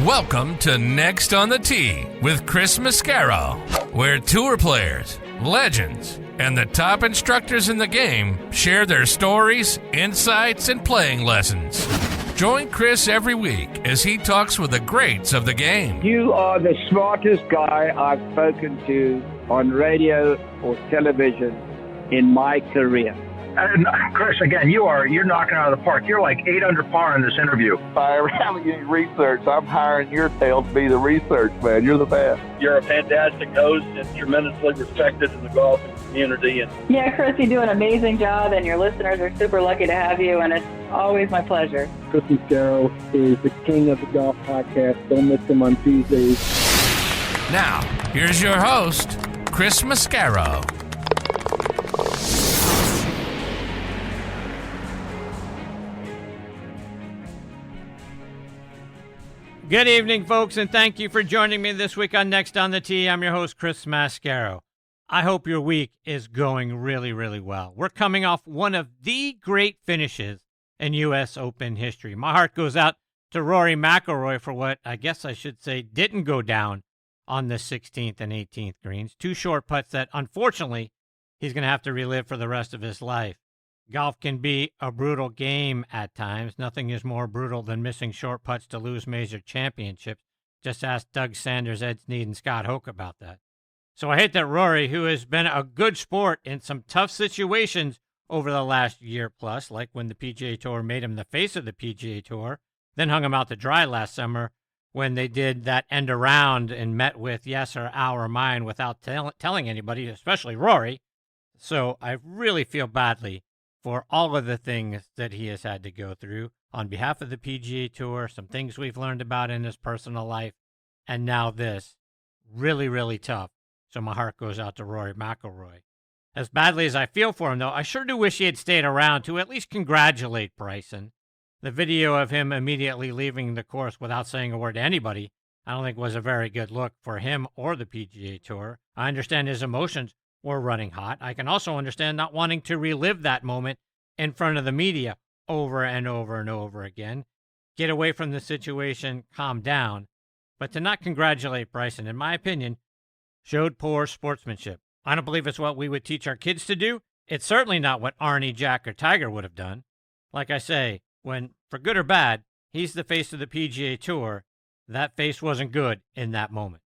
Welcome to Next on the Tee with Chris Mascaro, where tour players, legends, and the top instructors in the game share their stories, insights, and playing lessons. Join Chris every week as he talks with the greats of the game. You are the smartest guy I've spoken to on radio or television in my career. And Chris, again, you're knocking out of the park. You're like 8 under par in this interview. If I ever have any research, I'm hiring your tail to be the research man. You're the best. You're a fantastic host and tremendously respected in the golf community. Yeah, Chris, you do an amazing job, and your listeners are super lucky to have you, and it's always my pleasure. Chris Mascaro is the king of the golf podcast. Don't miss him on Tuesdays. Now, here's your host, Chris Mascaro. Good evening, folks, and thank you for joining me this week on Next on the Tee. I'm your host, Chris Mascaro. I hope your week is going really, really well. We're coming off one of the great finishes in U.S. Open history. My heart goes out to Rory McIlroy for what I guess I should say didn't go down on the 16th and 18th greens. 2 short putts that, unfortunately, he's going to have to relive for the rest of his life. Golf can be a brutal game at times. Nothing is more brutal than missing short putts to lose major championships. Just ask Doug Sanders, Ed Snead, and Scott Hoke about that. So I hate that Rory, who has been a good sport in some tough situations over the last year plus, like when the PGA Tour made him the face of the PGA Tour, then hung him out to dry last summer when they did that end around and met with yes or our mine without telling anybody, especially Rory. So I really feel badly for all of the things that he has had to go through on behalf of the PGA Tour, some things we've learned about in his personal life, and now this. Really, really tough. So my heart goes out to Rory McIlroy. As badly as I feel for him, though, I sure do wish he had stayed around to at least congratulate Bryson. The video of him immediately leaving the course without saying a word to anybody, I don't think was a very good look for him or the PGA Tour. I understand his emotions were running hot. I can also understand not wanting to relive that moment in front of the media over and over and over again. Get away from the situation, calm down. But to not congratulate Bryson, in my opinion, showed poor sportsmanship. I don't believe it's what we would teach our kids to do. It's certainly not what Arnie, Jack, or Tiger would have done. Like I say, when, for good or bad, he's the face of the PGA Tour, that face wasn't good in that moment.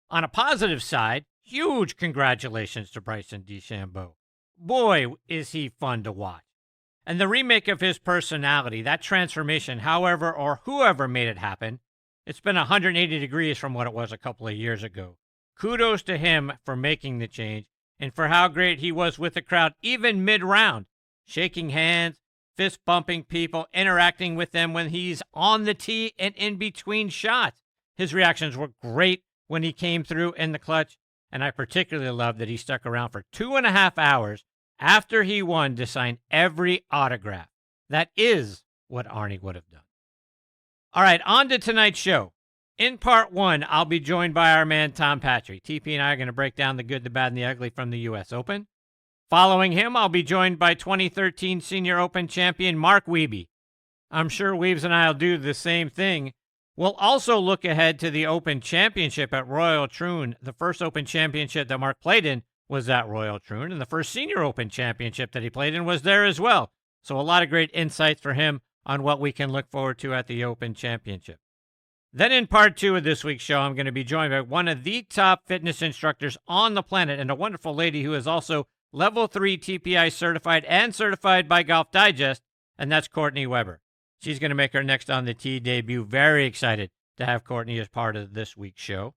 On a positive side, huge congratulations to Bryson DeChambeau. Boy, is he fun to watch. And the remake of his personality, that transformation, however or whoever made it happen, it's been 180 degrees from what it was a couple of years ago. Kudos to him for making the change and for how great he was with the crowd, even mid-round, shaking hands, fist-bumping people, interacting with them when he's on the tee and in between shots. His reactions were great when he came through in the clutch. And I particularly love that he stuck around for 2.5 hours after he won to sign every autograph. That is what Arnie would have done. All right, on to tonight's show. In part 1, I'll be joined by our man Tom Patri. TP and I are going to break down the good, the bad, and the ugly from the U.S. Open. Following him, I'll be joined by 2013 Senior Open champion Mark Wiebe. I'm sure Weaves and I will do the same thing. We'll also look ahead to the Open Championship at Royal Troon. The first Open Championship that Mark played in was at Royal Troon, and the first Senior Open Championship that he played in was there as well. So a lot of great insights for him on what we can look forward to at the Open Championship. Then in part 2 of this week's show, I'm going to be joined by one of the top fitness instructors on the planet and a wonderful lady who is also Level 3 TPI certified and certified by Golf Digest, and that's Courtney Weber. She's going to make her Next on the Tee debut. Very excited to have Courtney as part of this week's show.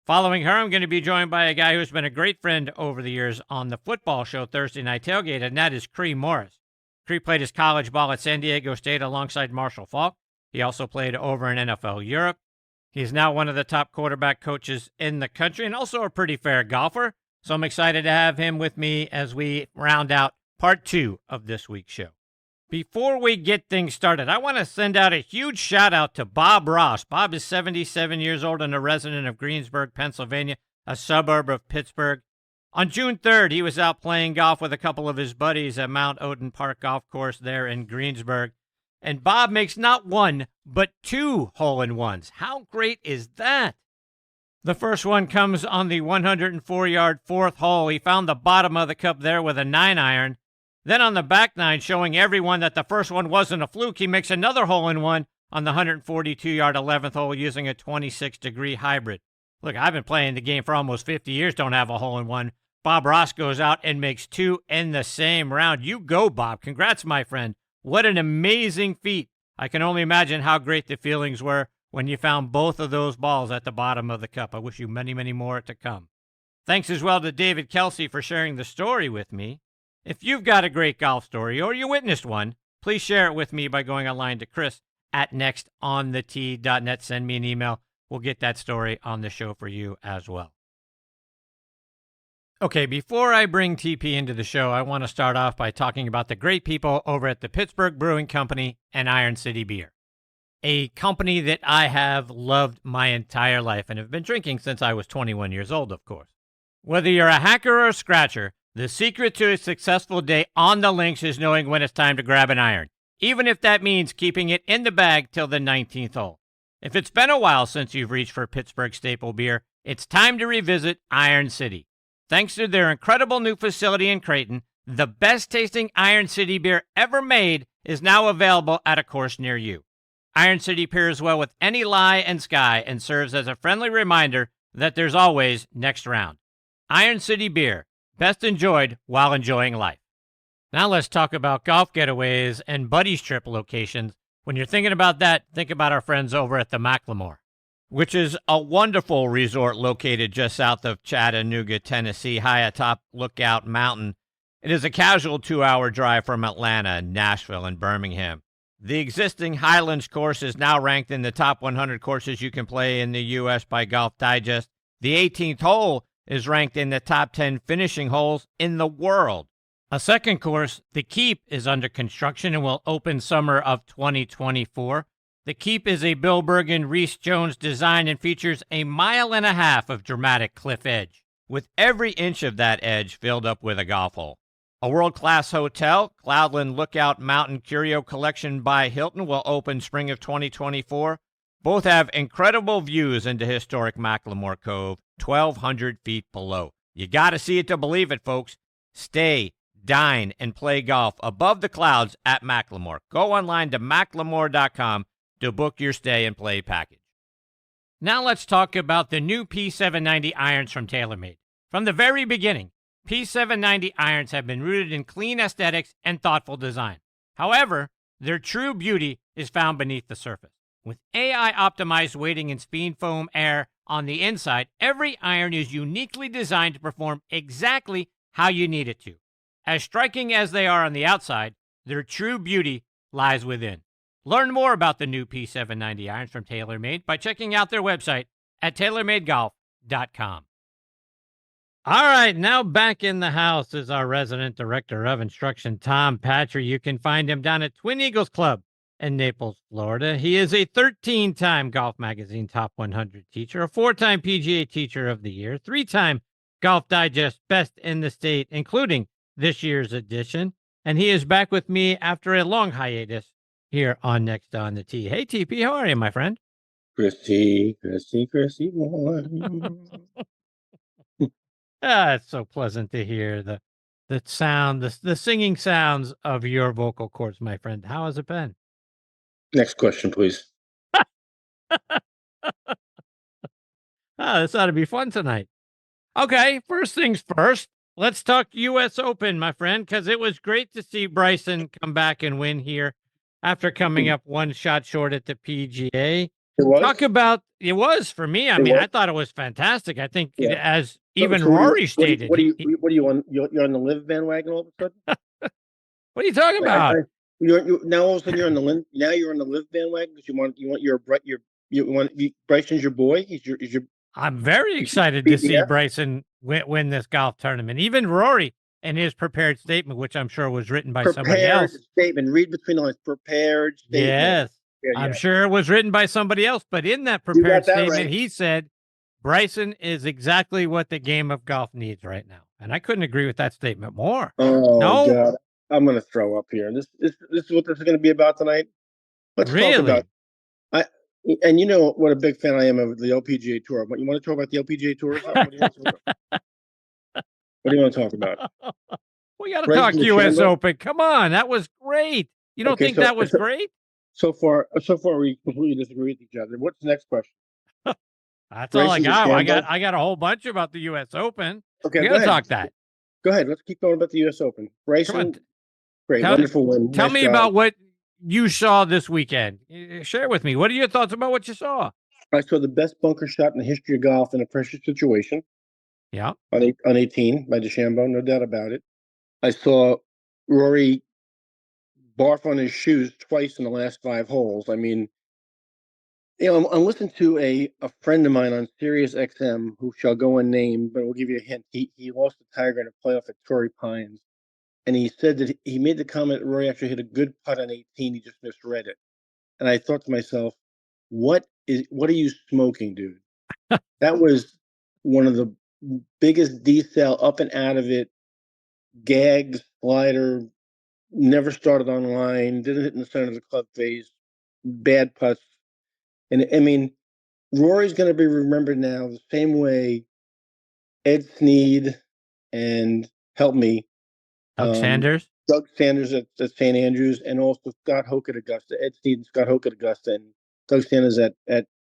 Following her, I'm going to be joined by a guy who's been a great friend over the years on the football show Thursday Night Tailgate, and that is Cree Morris. Cree played his college ball at San Diego State alongside Marshall Faulk. He also played over in NFL Europe. He's now one of the top quarterback coaches in the country and also a pretty fair golfer. So I'm excited to have him with me as we round out part 2 of this week's show. Before we get things started, I want to send out a huge shout out to Bob Ross. Bob is 77 years old and a resident of Greensburg, Pennsylvania, a suburb of Pittsburgh. On June 3rd, he was out playing golf with a couple of his buddies at Oden Park Golf Course there in Greensburg. and Bob makes not one, but 2 hole-in-ones. How great is that? The first one comes on the 104-yard 4th hole. He found the bottom of the cup there with a 9-iron. Then on the back 9, showing everyone that the first one wasn't a fluke, he makes another hole-in-one on the 142-yard 11th hole using a 26-degree hybrid. Look, I've been playing the game for almost 50 years, don't have a hole-in-one. Bob Ross goes out and makes 2 in the same round. You go, Bob. Congrats, my friend. What an amazing feat. I can only imagine how great the feelings were when you found both of those balls at the bottom of the cup. I wish you many, many more to come. Thanks as well to David Kelsey for sharing the story with me. If you've got a great golf story or you witnessed one, please share it with me by going online to chris@nextonthetee.net. Send me an email. We'll get that story on the show for you as well. Okay, before I bring TP into the show, I want to start off by talking about the great people over at the Pittsburgh Brewing Company and Iron City Beer, a company that I have loved my entire life and have been drinking since I was 21 years old, of course. Whether you're a hacker or a scratcher, the secret to a successful day on the links is knowing when it's time to grab an iron, even if that means keeping it in the bag till the 19th hole. If it's been a while since you've reached for Pittsburgh staple beer, it's time to revisit Iron City. Thanks to their incredible new facility in Creighton, the best-tasting Iron City beer ever made is now available at a course near you. Iron City pairs well with any lie and sky and serves as a friendly reminder that there's always next round. Iron City beer, best enjoyed while enjoying life. Now let's talk about golf getaways and buddy trip locations. When you're thinking about that, think about our friends over at the Macklemore, which is a wonderful resort located just south of Chattanooga, Tennessee, high atop Lookout Mountain. It is a casual 2-hour drive from Atlanta, Nashville, and Birmingham. The existing Highlands course is now ranked in the top 100 courses you can play in the U.S. by Golf Digest. The 18th hole is ranked in the top 10 finishing holes in the world. A second course, The Keep, is under construction and will open summer of 2024. The Keep is a Bill Bergen, Reese Jones design and features a 1.5 miles of dramatic cliff edge, with every inch of that edge filled up with a golf hole. A world-class hotel, Cloudland Lookout Mountain Curio Collection by Hilton, will open spring of 2024. Both have incredible views into historic Macklemore Cove, 1,200 feet below. You got to see it to believe it, folks. Stay, dine, and play golf above the clouds at Macklemore. Go online to macklemore.com to book your stay and play package. Now let's talk about the new P790 irons from TaylorMade. From the very beginning, P790 irons have been rooted in clean aesthetics and thoughtful design. However, their true beauty is found beneath the surface. With AI-optimized weighting and speed foam air on the inside, every iron is uniquely designed to perform exactly how you need it to. As striking as they are on the outside, their true beauty lies within. Learn more about the new P790 irons from TaylorMade by checking out their website at TaylorMadeGolf.com. All right, now back in the house is our resident director of instruction, Tom Patri. You can find him down at Twin Eagles Club in Naples, Florida. He is a 13-time Golf Magazine Top 100 teacher, a 4-time PGA Teacher of the Year, 3-time Golf Digest Best in the State, including this year's edition. And he is back with me after a long hiatus here on Next on the Tee. Hey, TP, how are you, my friend? Christy boy. It's so pleasant to hear the sound, the singing sounds of your vocal cords, my friend. How has it been? Next question, please. This ought to be fun tonight. Okay, first things first. Let's talk U.S. Open, my friend, because it was great to see Bryson come back and win here after coming up one shot short at the PGA. It was? Talk about, it was for me. I mean, I thought it was fantastic. I think as even Rory stated. What are you on? You're on the live bandwagon all of a sudden? What are you talking about? You're now all of a sudden you're on the now you're on the live bandwagon because you want Bryson's your boy. He's your. I'm very excited to see Bryson win this golf tournament. Even Rory in his prepared statement, which I'm sure was written by somebody else. Statement. Read between the lines. Prepared statement. Yes. I'm sure it was written by somebody else, but in that prepared statement, he said Bryson is exactly what the game of golf needs right now. And I couldn't agree with that statement more. Oh, no? God. I'm going to throw up here. This is what this is going to be about tonight. Let's talk Really? about and you know what a big fan I am of the LPGA Tour. But you want to talk about the LPGA Tour or something? What do you want to talk about? We got to Bryson talk U.S. DeChambeau? Open. Come on, that was great. You don't Okay, think so- that was great? So far, we completely disagree with each other. What's the next question? That's all I Bryson got. DeChambeau? I got a whole bunch about the U.S. Open. Okay, We go got to ahead. talk that. Go ahead. Let's keep going about the U.S. Open. Bryson, great, Tell- wonderful win. Tell Nice me job. about what you saw this weekend. Share with me. What are your thoughts about what you saw? I saw the best bunker shot in the history of golf in a pressure situation. Yeah. On 18 by DeChambeau, no doubt about it. I saw Rory barf on his shoes twice in the last 5 holes. I mean, I'm listening to a friend of mine on Sirius XM who shall go unnamed, but we'll give you a hint. He lost the Tiger in a playoff at Torrey Pines, and he said that he made the comment that Rory actually hit a good putt on 18. He just misread it, and I thought to myself, what are you smoking, dude? That was one of the biggest decel up and out of it, gags, slider, never started on line, didn't hit in the center of the club face, bad putts. And I mean, Rory's going to be remembered now the same way Ed Snead and help me, Doug Sanders. Doug Sanders at St. Andrews, and also Scott Hoke at Augusta. Ed Snead and Scott Hoke at Augusta, and Doug Sanders at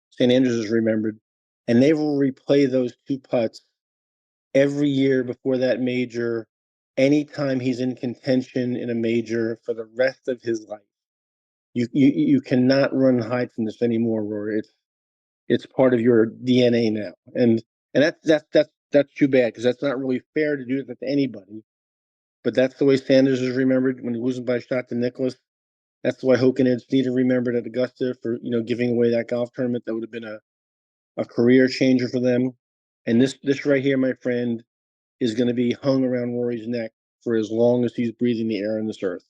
St. Andrews is remembered. And they will replay those 2 putts every year before that major, anytime he's in contention in a major for the rest of his life. You cannot run and hide from this anymore, Rory. It's part of your DNA now, and that's too bad because that's not really fair to do that to anybody. But that's the way Sanders is remembered when he loses by a shot to Nicklaus. That's why Hoke and Ed Snead are remembered at Augusta for giving away that golf tournament that would have been a career changer for them. And this right here, my friend, is going to be hung around Rory's neck for as long as he's breathing the air on this earth.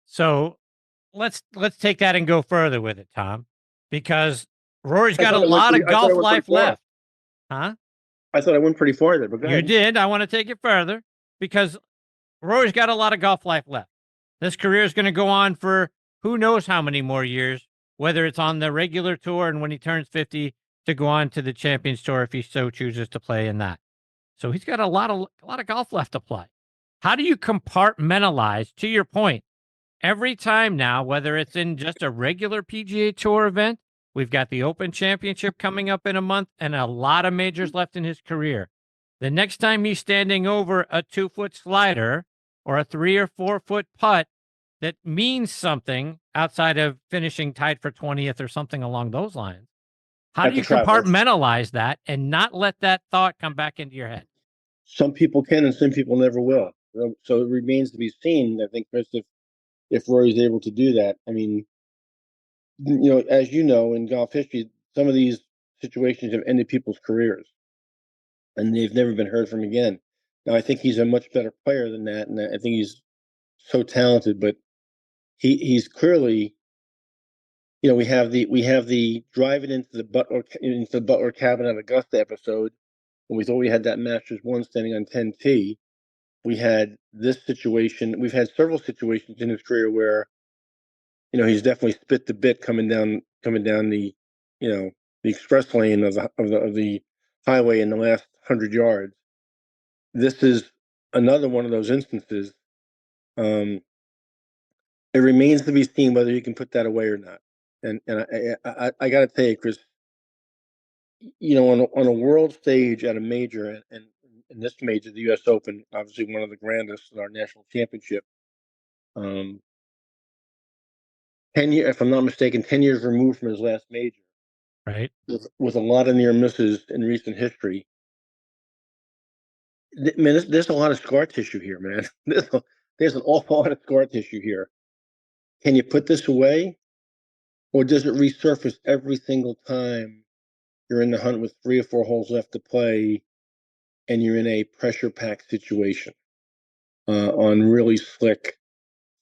So let's take that and go further with it, Tom, because Rory's got a lot of golf life left. Huh? I thought I went pretty far there, but go ahead. You did. I want to take it further because Rory's got a lot of golf life left. This career is going to go on for who knows how many more years, whether it's on the regular tour and when he turns 50 to go on to the Champions Tour if he so chooses to play in that. So he's got a lot of golf left to play. How do you compartmentalize, to your point, every time now, whether it's in just a regular PGA Tour event, we've got the Open Championship coming up in a month and a lot of majors left in his career. The next time he's standing over a 2-foot slider or a 3 or 4 foot putt that means something outside of finishing tied for 20th or something along those lines, how do you compartmentalize that and not let that thought come back into your head? Some people can and some people never will. So it remains to be seen, I think, Chris, if Rory's able to do that. I mean, as you know, in golf history, some of these situations have ended people's careers and they've never been heard from again. Now, I think he's a much better player than that, and I think he's so talented, but he's clearly, we have the driving into the Butler cabin at Augusta episode when we thought we had that Masters 1 standing on 10T. We had this situation. We've had several situations in his career where, he's definitely spit the bit coming down the, the express lane of the highway in the last 100 yards. This is another one of those instances. It remains to be seen whether you can put that away or not. And I got to tell you, Chris, on a world stage at a major, and in this major, the U.S. Open, obviously one of the grandest in our national championship. 10 years, if I'm not mistaken, 10 years removed from his last major, right? With a lot of near misses in recent history. Man, there's a lot of scar tissue here, man. There's an awful lot of scar tissue here. Can you put this away, or does it resurface every single time you're in the hunt with 3 or 4 holes left to play, and you're in a pressure-packed situation on really slick,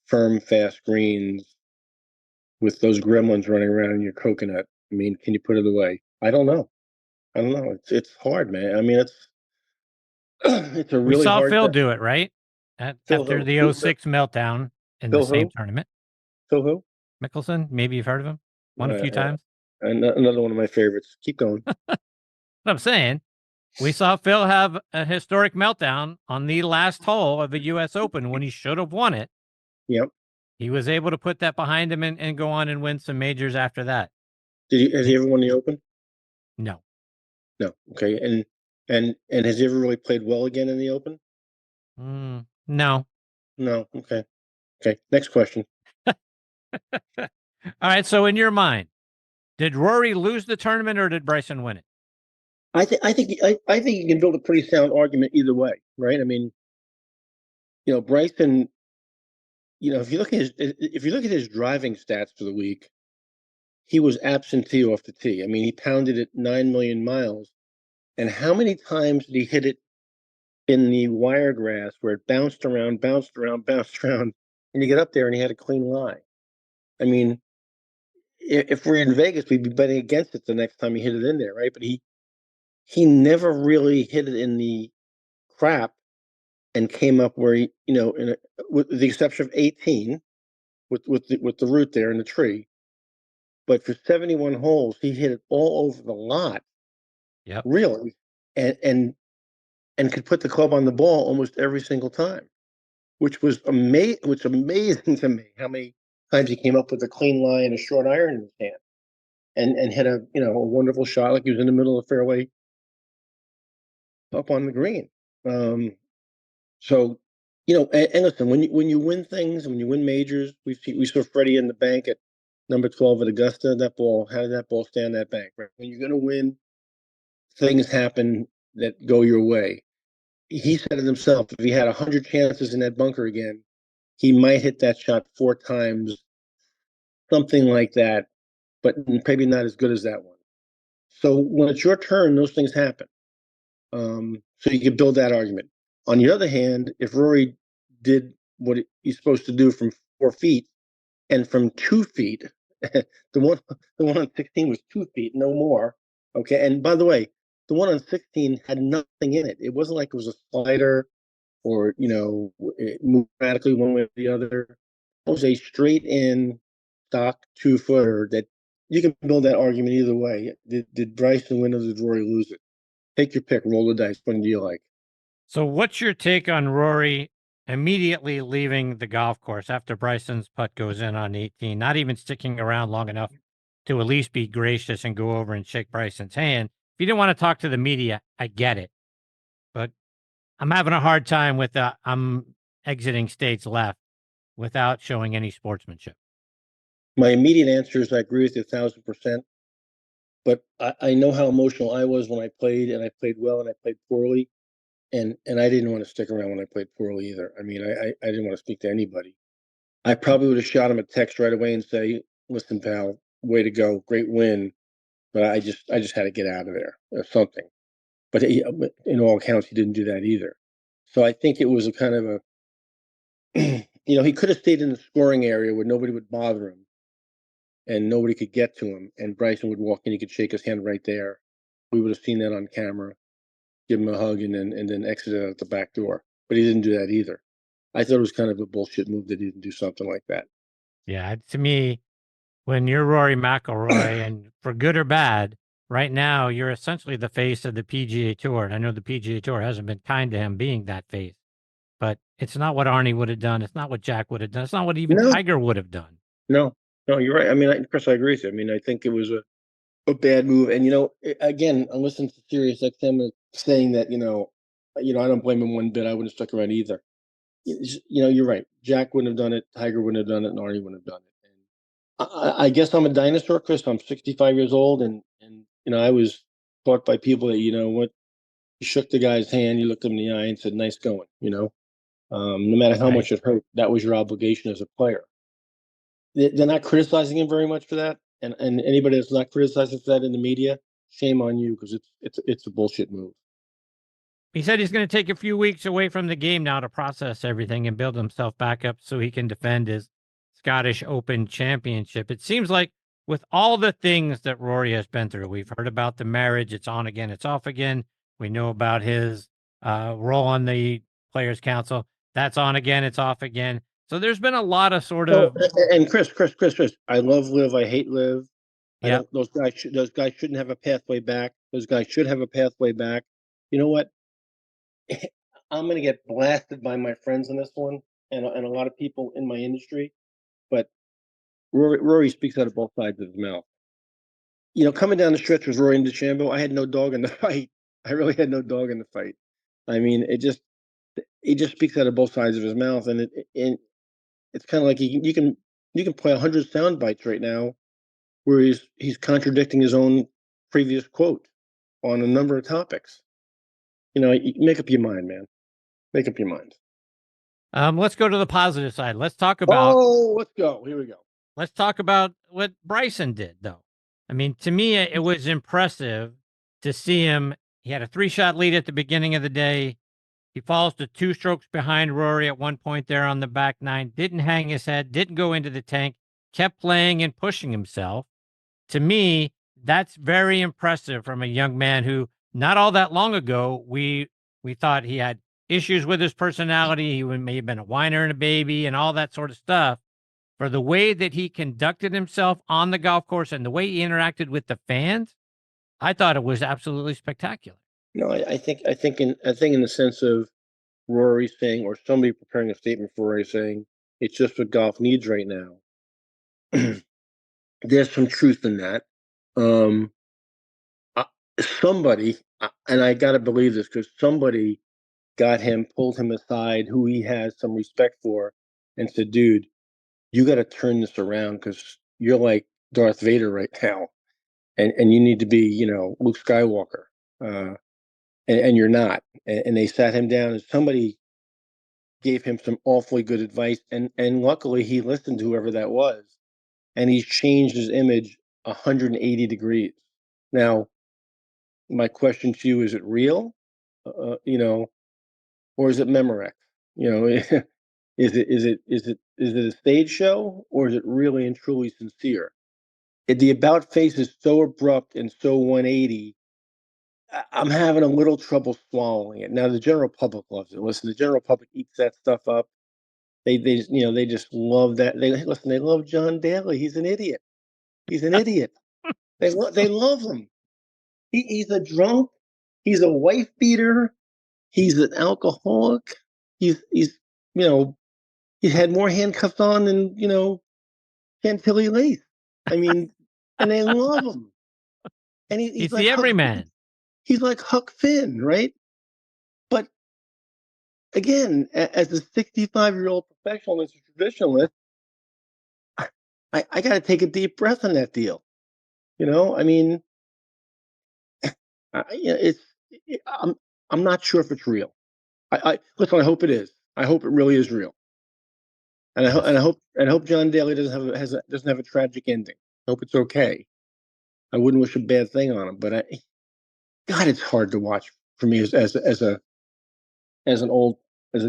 firm, fast greens with those gremlins running around in your coconut? I mean, can you put it away? I don't know. It's hard, man. I mean, it's a really hard. We saw Phil do it, right? After the 06 meltdown in the same tournament. Phil who? Mickelson, maybe you've heard of him. Won a few times. Another one of my favorites. Keep going. What I'm saying, we saw Phil have a historic meltdown on the last hole of the U.S. Open when he should have won it. Yep. He was able to put that behind him and go on and win some majors after that. Has he ever won the Open? No. No. Okay. And has he ever really played well again in the Open? No. No. Okay. Okay. Next question. All right. So in your mind, did Rory lose the tournament or did Bryson win it? I think you can build a pretty sound argument either way, right? I mean, Bryson, if you look at his driving stats for the week, he was absentee off the tee. I mean, he pounded it 9 million miles. And how many times did he hit it in the wiregrass where it bounced around, and you get up there and he had a clean lie? I mean, if we're in Vegas, we'd be betting against it the next time he hit it in there, right? But he never really hit it in the crap and came up where he, with the exception of 18, with the root there in the tree. But for 71 holes, he hit it all over the lot. Yep. Really, and could put the club on the ball almost every single time, which was amazing to me. How many times he came up with a clean lie and a short iron in his hand, and hit a wonderful shot like he was in the middle of the fairway, up on the green. So, and listen, when you win things, when you win majors, we saw Freddie in the bank at number 12 at Augusta. How did that ball stay on that bank? Right? When you're going to win, things happen that go your way. He said it himself. If he had 100 chances in that bunker again, he might hit that shot 4 times, something like that, but maybe not as good as that one. So when it's your turn, those things happen. So you can build that argument. On the other hand, if Rory did what he's supposed to do from 4 feet and from 2 feet, the one on 16 was 2 feet, no more. Okay, and by the way, the one on 16 had nothing in it. It wasn't like it was a slider or, it moved radically one way or the other. It was a straight in stock 2-footer that you can build that argument either way. Did Bryson win or did Rory lose it? Take your pick, roll the dice. What do you like? So what's your take on Rory immediately leaving the golf course after Bryson's putt goes in on 18, not even sticking around long enough to at least be gracious and go over and shake Bryson's hand? If you didn't want to talk to the media, I get it. But I'm having a hard time with I'm exiting stage left without showing any sportsmanship. My immediate answer is I agree with you 1,000%. But I know how emotional I was when I played, and I played well and I played poorly. And I didn't want to stick around when I played poorly either. I mean, I didn't want to speak to anybody. I probably would have shot him a text right away and say, "Listen, pal, way to go, great win." But I just had to get out of there or something. But in all accounts, he didn't do that either. So I think it was a kind of a, he could have stayed in the scoring area where nobody would bother him and nobody could get to him. And Bryson would walk in, he could shake his hand right there. We would have seen that on camera, give him a hug, and then exit out the back door. But he didn't do that either. I thought it was kind of a bullshit move that he didn't do something like that. Yeah, to me, when you're Rory McIlroy, and for good or bad, right now you're essentially the face of the PGA Tour. And I know the PGA Tour hasn't been kind to him being that face, but it's not what Arnie would have done. It's not what Jack would have done. It's not what even Tiger would have done. No, you're right. I mean, Chris, I agree with you. I mean, I think it was a bad move. And, again, I listened to Sirius XM saying that, I don't blame him one bit. I wouldn't have stuck around either. You're right. Jack wouldn't have done it. Tiger wouldn't have done it. And Arnie wouldn't have done it. And I guess I'm a dinosaur, Chris. I'm 65 years old. And I was taught by people that, you shook the guy's hand, you looked him in the eye and said, "Nice going," no matter how much it hurt, that was your obligation as a player. They're not criticizing him very much for that. And anybody that's not criticizing for that in the media, shame on you, because it's a bullshit move. He said he's going to take a few weeks away from the game now to process everything and build himself back up so he can defend his Scottish Open championship. It seems like with all the things that Rory has been through, we've heard about the marriage, it's on again, it's off again. We know about his role on the Players Council. That's on again, it's off again. So there's been a lot of sort Oh, of and Chris, I love Live, I hate Live. I yeah. don't. Those guys shouldn't have a pathway back. Those guys should have a pathway back. You know what? I'm going to get blasted by my friends on this one, and a lot of people in my industry. But Rory speaks out of both sides of his mouth. Coming down the stretch with Rory and DeChambeau, I had no dog in the fight. I really had no dog in the fight. I mean, he just speaks out of both sides of his mouth, and it's kind of like you can play 100 sound bites right now where he's contradicting his own previous quote on a number of topics. You make up your mind, man. Make up your mind. Let's go to the positive side. Let's talk about. Oh, let's go. Here we go. Let's talk about what Bryson did, though. I mean, to me, it was impressive to see him. He had a 3-shot lead at the beginning of the day. He falls to 2 strokes behind Rory at one point there on the back 9. Didn't hang his head. Didn't go into the tank. Kept playing and pushing himself. To me, that's very impressive from a young man who, not all that long ago, we thought he had issues with his personality. He may have been a whiner and a baby and all that sort of stuff. For the way that he conducted himself on the golf course and the way he interacted with the fans, I thought it was absolutely spectacular. No, I think in the sense of Rory saying, or somebody preparing a statement for Rory saying, it's just what golf needs right now. There's some truth in that. Somebody, and I got to believe this because somebody pulled him aside, who he has some respect for, and said, dude, you got to turn this around because you're like Darth Vader right now. And you need to be, Luke Skywalker. And you're not. And they sat him down, and somebody gave him some awfully good advice. And luckily he listened to whoever that was. And he's changed his image 180 degrees. Now, my question to you, is it real? Or is it Memorex? Is it a stage show, or is it really and truly sincere? The about face is so abrupt and so 180. I'm having a little trouble swallowing it. Now the general public loves it. Listen, the general public eats that stuff up. They just love that. They love John Daly. He's an idiot. He's an idiot. They love him. He's a drunk. He's a wife beater. He's an alcoholic. He's had more handcuffs on than Chantilly lace. I mean, and they love him. And he's like the everyman. He's like Huck Finn, right? But again, as a 65-year-old professional, as a traditionalist, I got to take a deep breath on that deal. I mean, I'm not sure if it's real. Listen. I hope it is. I hope it really is real. And I hope John Daly doesn't have a tragic ending. I hope it's okay. I wouldn't wish a bad thing on him, but God, it's hard to watch for me as a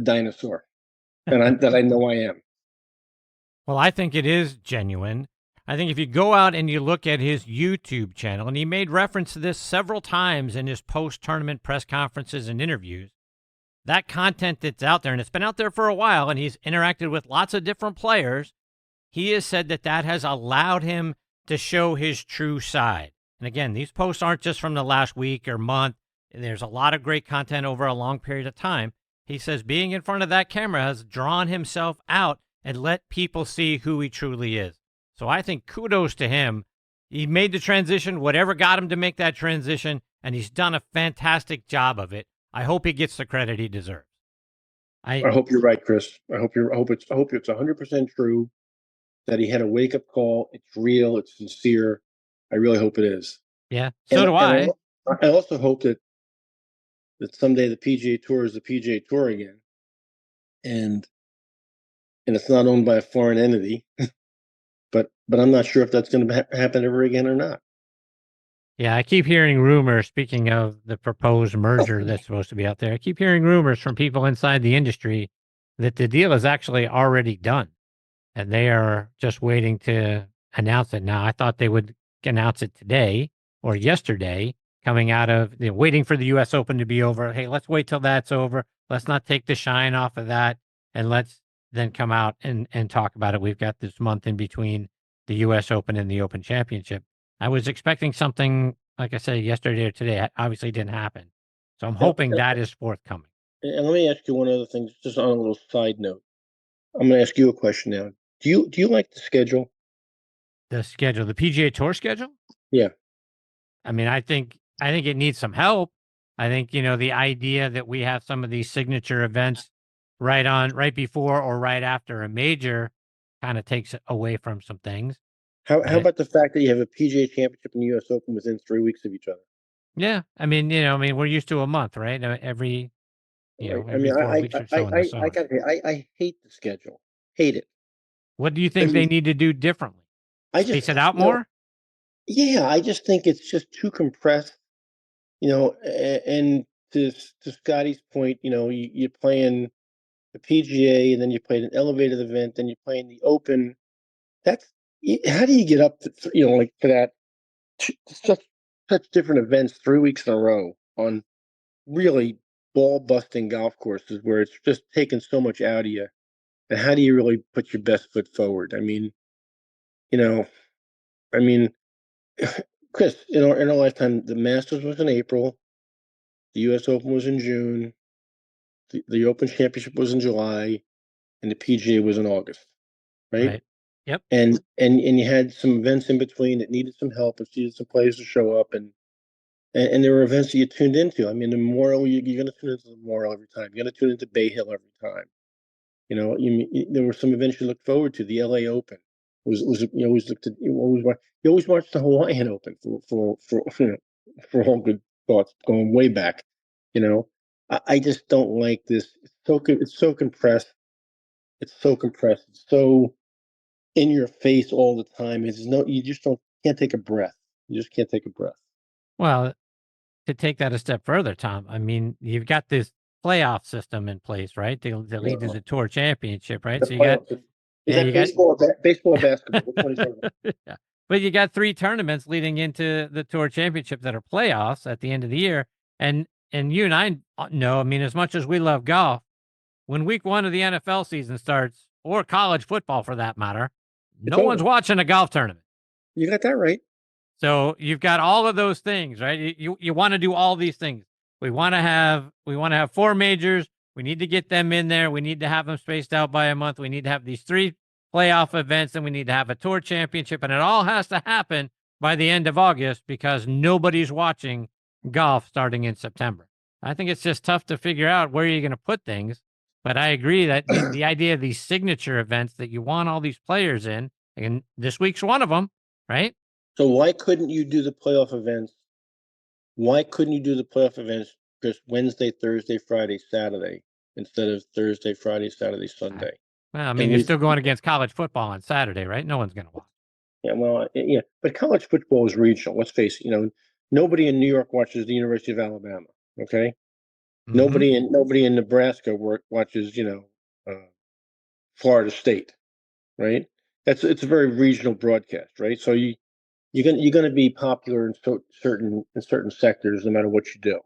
dinosaur, and that I know I am. Well, I think it is genuine. I think if you go out and you look at his YouTube channel, and he made reference to this several times in his post-tournament press conferences and interviews, that content that's out there, and it's been out there for a while, and he's interacted with lots of different players, he has said that has allowed him to show his true side. And again, these posts aren't just from the last week or month. There's a lot of great content over a long period of time. He says being in front of that camera has drawn himself out and let people see who he truly is. So I think kudos to him. He made the transition, whatever got him to make that transition, and he's done a fantastic job of it. I hope he gets the credit he deserves. I hope you're right, Chris. I hope it's 100% true that he had a wake-up call. It's real. It's sincere. I really hope it is. Yeah, do I. I also hope that someday the PGA Tour is the PGA Tour again, and it's not owned by a foreign entity. But I'm not sure if that's going to happen ever again or not. Yeah, I keep hearing rumors, speaking of the proposed merger that's supposed to be out there, I keep hearing rumors from people inside the industry that the deal is actually already done, and they are just waiting to announce it. Now, I thought they would announce it today or yesterday, coming out of waiting for the U.S. Open to be over. Hey, let's wait till that's over. Let's not take the shine off of that, and let's then come out and talk about it. We've got this month in between the U.S. Open and the Open Championship. I was expecting something, like I said, yesterday or today. It obviously didn't happen. So I'm hoping that is forthcoming. And let me ask you one other thing, just on a little side note. I'm going to ask you a question now. Do you like the schedule? The schedule, the PGA Tour schedule? Yeah. I mean, I think it needs some help. I think, the idea that we have some of these signature events right before or right after a major kind of takes it away from some things. How about the fact that you have a PGA Championship and the U.S. Open within 3 weeks of each other? Yeah, I mean, we're used to a month, right? Every, Right. every 4 weeks or so in the summer. I hate the schedule. Hate it. What do you think they need to do differently? Space it out more? Yeah, I just think it's just too compressed. And to Scotty's point, you're playing the PGA, and then you played an elevated event, then you're playing the Open. How do you get up to for that? Such different events 3 weeks in a row on really ball busting golf courses where it's just taking so much out of you. And how do you really put your best foot forward? I mean, Chris, in our lifetime, the Masters was in April, the U.S. Open was in June, the Open Championship was in July, and the PGA was in August, right? Yep. And you had some events in between that needed some help and needed some players to show up, and there were events that you tuned into. I mean, the Memorial, you're going to tune into the Memorial every time. You're going to tune into Bay Hill every time. There were some events you looked forward to. The LA Open was you always watched the Hawaiian Open for all good thoughts going way back. I just don't like this. It's so compressed. It's so compressed. It's so in your face all the time. You just can't take a breath. You just can't take a breath. Well, to take that a step further, Tom, I mean, you've got this playoff system in place, right? They lead to the Tour Championship, right? So you got baseball or basketball? Which one is it? yeah. But you got 3 tournaments leading into the Tour Championship that are playoffs at the end of the year. And you and I know, I mean, as much as we love golf, when week 1 of the NFL season starts, or college football for that matter, no one's watching a golf tournament. You got that right. So you've got all of those things, right? You want to do all these things. We want to have 4 majors. We need to get them in there. We need to have them spaced out by a month. We need to have these 3 playoff events, and we need to have a Tour Championship, and it all has to happen by the end of August because nobody's watching golf starting in September. I think it's just tough to figure out where you're going to put things, but I agree that the idea of these signature events that you want all these players in, and this week's one of them, right? So why couldn't you do the playoff events? Why couldn't you do the playoff events just Wednesday, Thursday, Friday, Saturday instead of Thursday, Friday, Saturday, Sunday? Well, I mean, you're still going against college football on Saturday, right? No one's going to watch. Yeah, well, yeah, but college football is regional. Let's face it. Nobody in New York watches the University of Alabama. Okay, Mm-hmm. Nobody in Nebraska watches Florida State, right? It's a very regional broadcast, right? So you're going to be popular in certain sectors, no matter what you do.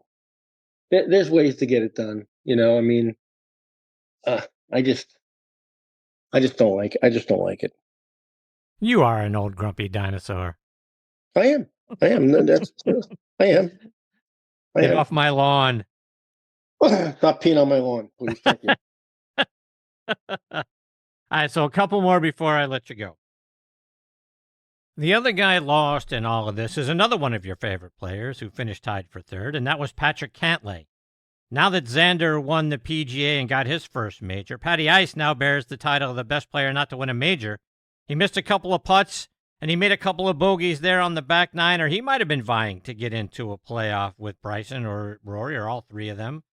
There's ways to get it done. I mean, I just don't like it. I just don't like it. You are an old grumpy dinosaur. I am. I am. Get off my lawn. Stop peeing on my lawn, please. Thank you. All right, so a couple more before I let you go. The other guy lost in all of this is another one of your favorite players who finished tied for 3rd, and that was Patrick Cantlay. Now that Xander won the PGA and got his first major, Patty Ice now bears the title of the best player not to win a major. He missed a couple of putts, and he made a couple of bogeys there on the back 9, or he might have been vying to get into a playoff with Bryson or Rory or all 3 of them.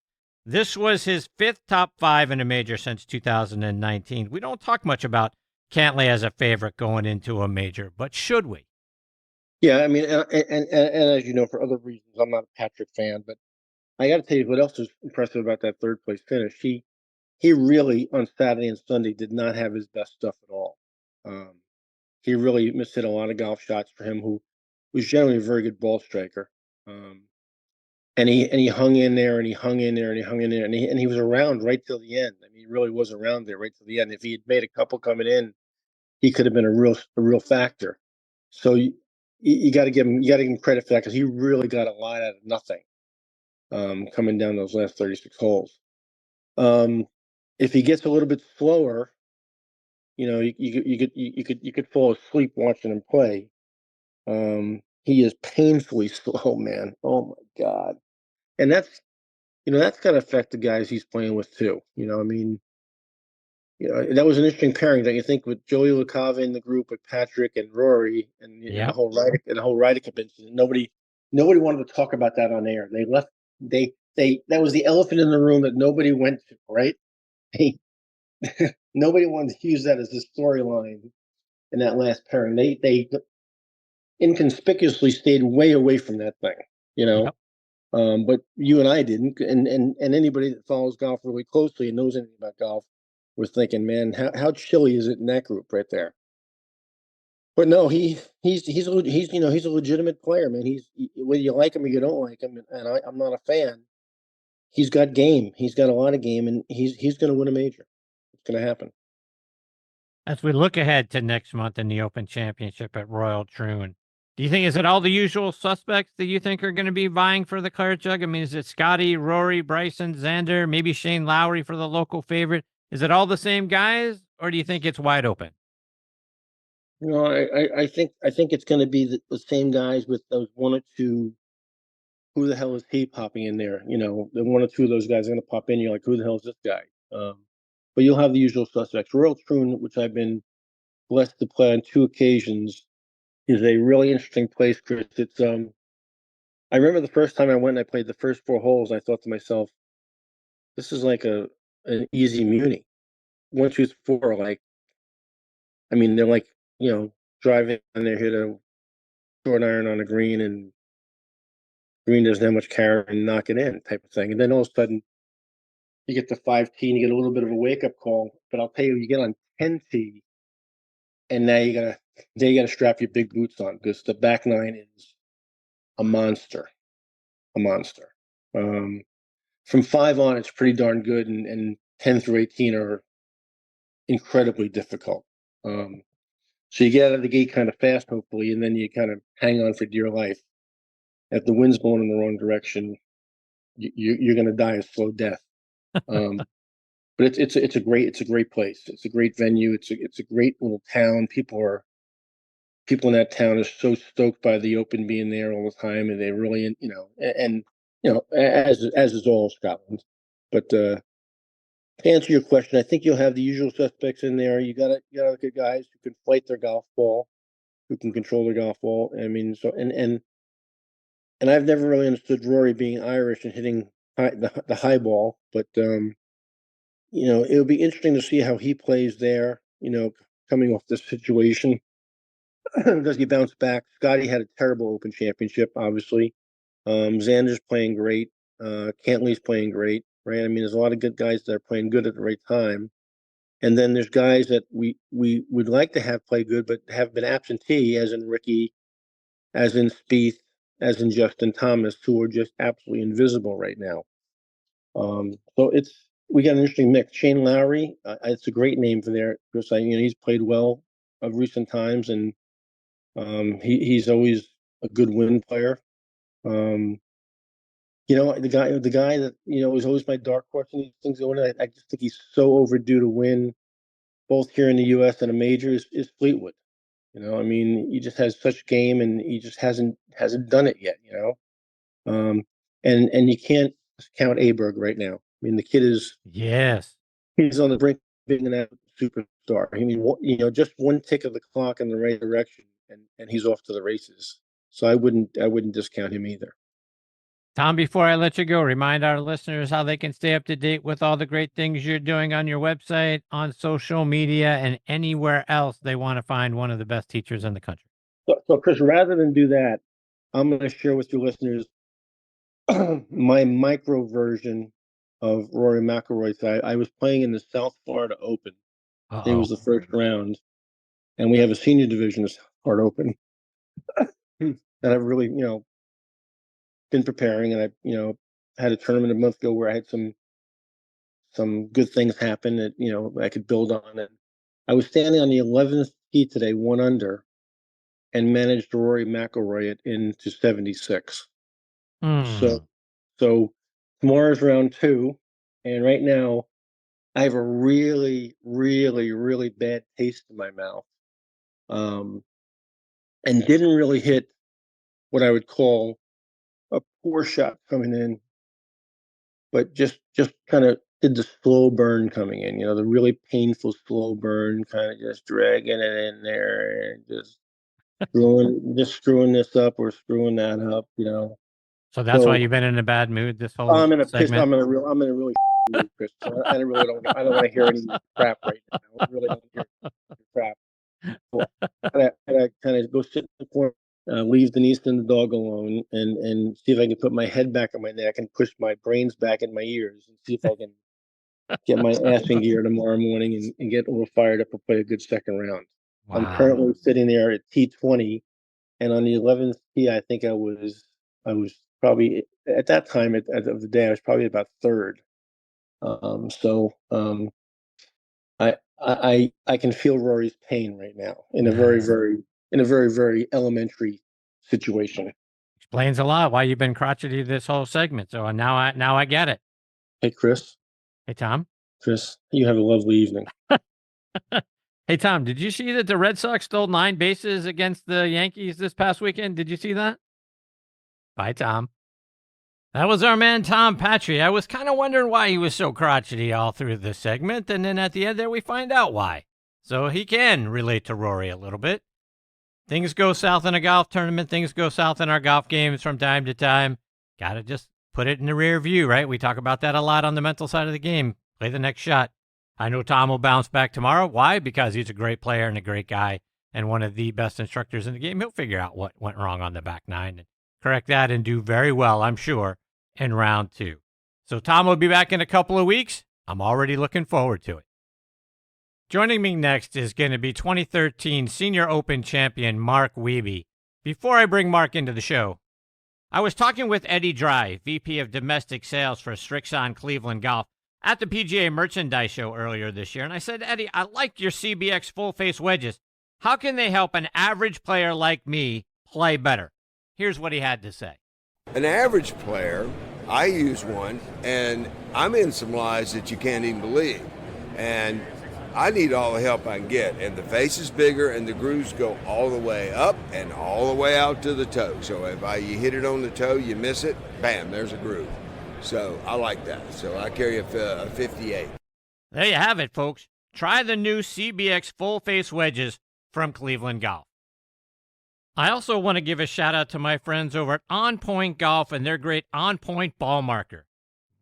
This was his 5th top 5 in a major since 2019. We don't talk much about Cantlay as a favorite going into a major, but should we? Yeah, I mean, and as you know, for other reasons, I'm not a Patrick fan, but I got to tell you what else was impressive about that 3rd place finish. He really on Saturday and Sunday did not have his best stuff at all. He really missed a lot of golf shots for him, who was generally a very good ball striker. and he hung in there, and he hung in there, and he hung in there, and he was around right till the end. I mean, he really was around there right till the end. If he had made a couple coming in, he could have been a real factor. So you got to give him credit for that, because he really got a lot out of nothing, coming down those last 36 holes. If he gets a little bit slower, you could fall asleep watching him play. He is painfully slow, man. Oh my God. And that's got to affect the guys he's playing with too. I mean, that was an interesting pairing, don't you think, with Joey LaCava in the group with Patrick and Rory, and Yep. the whole Ryder Cup incident. Nobody wanted to talk about that on air. They left. That was the elephant in the room that nobody went to, right? Nobody wanted to use that as a storyline in that last pairing. They inconspicuously stayed way away from that thing, Yep. But you and I didn't, and anybody that follows golf really closely and knows anything about golf was thinking, man, how chilly is it in that group right there? But no, he's a legitimate player, man. Whether you like him or you don't like him, and I'm not a fan. He's got game. He's got a lot of game, and he's going to win a major. It's going to happen. As we look ahead to next month in the Open Championship at Royal Troon, do you think, is it all the usual suspects that you think are going to be vying for the Claret Jug? I mean, is it Scotty, Rory, Bryson, Xander, maybe Shane Lowry for the local favorite? Is it all the same guys, or do you think it's wide open? I think it's going to be the same guys with those one or two. Who the hell is he popping in there? The one or two of those guys are going to pop in. You're like, who the hell is this guy? But you'll have the usual suspects. Royal Troon, which I've been blessed to play on 2 occasions, is a really interesting place, Chris. It's I remember the first time I went and I played the first 4 holes. I thought to myself, this is like an easy muni. Once you 4, like, I mean, they're like, driving and they hit a short iron on a green, and green doesn't have much carry, and knock it in type of thing. And then all of a sudden you get to 5T and you get a little bit of a wake up call. But I'll tell you, you get on 10T, and now you gotta strap your big boots on, because the back 9 is a monster. From 5 on, it's pretty darn good, and 10 through 18 are incredibly difficult. So you get out of the gate kind of fast, hopefully, and then you kind of hang on for dear life. If the wind's blowing in the wrong direction, you're going to die a slow death. But it's a great place. It's a great venue. It's a great little town. People in that town are so stoked by the Open being there all the time, and they really, as is all Scotland. But to answer your question, I think you'll have the usual suspects in there. You gotta look at guys who can flight their golf ball, who can control their golf ball. I mean, so and I've never really understood Rory being Irish and hitting the high ball, but it'll be interesting to see how he plays there. Coming off this situation, does he bounce back? Scotty had a terrible Open Championship, obviously. Xander's playing great. Cantley's playing great, right? I mean, there's a lot of good guys that are playing good at the right time, and then there's guys that we would like to have play good, but have been absentee, as in Ricky, as in Spieth, as in Justin Thomas, who are just absolutely invisible right now. So we got an interesting mix. Shane Lowry, it's a great name for there, because he's played well of recent times, and he's always a good win player. The guy that is always my dark horse in these things. I just think he's so overdue to win, both here in the U.S. and a major, is Fleetwood. I mean, he just has such game, and he just hasn't done it yet. And you can't count Aberg right now. I mean, the kid he's on the brink of being an superstar. I mean, just one tick of the clock in the right direction, and he's off to the races. So I wouldn't discount him either. Tom, before I let you go, remind our listeners how they can stay up to date with all the great things you're doing on your website, on social media, and anywhere else they want to find one of the best teachers in the country. So Chris, rather than do that, I'm going to share with your listeners my micro version of Rory McIlroy. So I was playing in the South Florida Open. It was the first round, and we have a senior division of South Florida Open. And I really, been preparing, and I had a tournament a month ago where I had some good things happen that I could build on. And I was standing on the 11th tee today, 1 under, and managed Rory McIlroy it into 76. So tomorrow's round 2, and right now I have a really, really, really bad taste in my mouth, and didn't really hit what I would call a poor shot coming in, but just kind of did the slow burn coming in, the really painful slow burn, kind of just dragging it in there and just screwing this up or screwing that up. So that's why you've been in a bad mood this whole segment? I'm in a really mood, Chris. I don't want to hear any crap right now. I really don't hear crap. And I kind of go sit in the corner, leave Denise and the dog alone, and see if I can put my head back on my neck and push my brains back in my ears and see if I can get my ass in gear tomorrow morning and get a little fired up and play a good second round. Wow. I'm currently sitting there at T20, and on the 11th tee, I think I was probably at that time of the day I was probably about third. I can feel Rory's pain right now in a very, very elementary situation. Explains a lot why you've been crotchety this whole segment. So now I get it. Hey, Chris. Hey, Tom. Chris, you have a lovely evening. Hey, Tom, did you see that the Red Sox stole 9 bases against the Yankees this past weekend? Did you see that? Bye, Tom. That was our man, Tom Patri. I was kind of wondering why he was so crotchety all through this segment, and then at the end there we find out why. So he can relate to Rory a little bit. Things go south in a golf tournament. Things go south in our golf games from time to time. Got to just put it in the rear view, right? We talk about that a lot on the mental side of the game. Play the next shot. I know Tom will bounce back tomorrow. Why? Because he's a great player and a great guy and one of the best instructors in the game. He'll figure out what went wrong on the back nine and correct that and do very well, I'm sure, in round 2. So Tom will be back in a couple of weeks. I'm already looking forward to it. Joining me next is going to be 2013 Senior Open champion Mark Wiebe. Before I bring Mark into the show, I was talking with Eddie Dry, VP of Domestic Sales for Strixon Cleveland Golf, at the PGA Merchandise Show earlier this year, and I said, Eddie, I like your CBX full-face wedges. How can they help an average player like me play better? Here's what he had to say. An average player, I use one, and I'm in some lies that you can't even believe. And I need all the help I can get. And the face is bigger, and the grooves go all the way up and all the way out to the toe. So if you hit it on the toe, you miss it, bam, there's a groove. So I like that. So I carry a 58. There you have it, folks. Try the new CBX full-face wedges from Cleveland Golf. I also want to give a shout-out to my friends over at On Point Golf and their great On Point ball marker.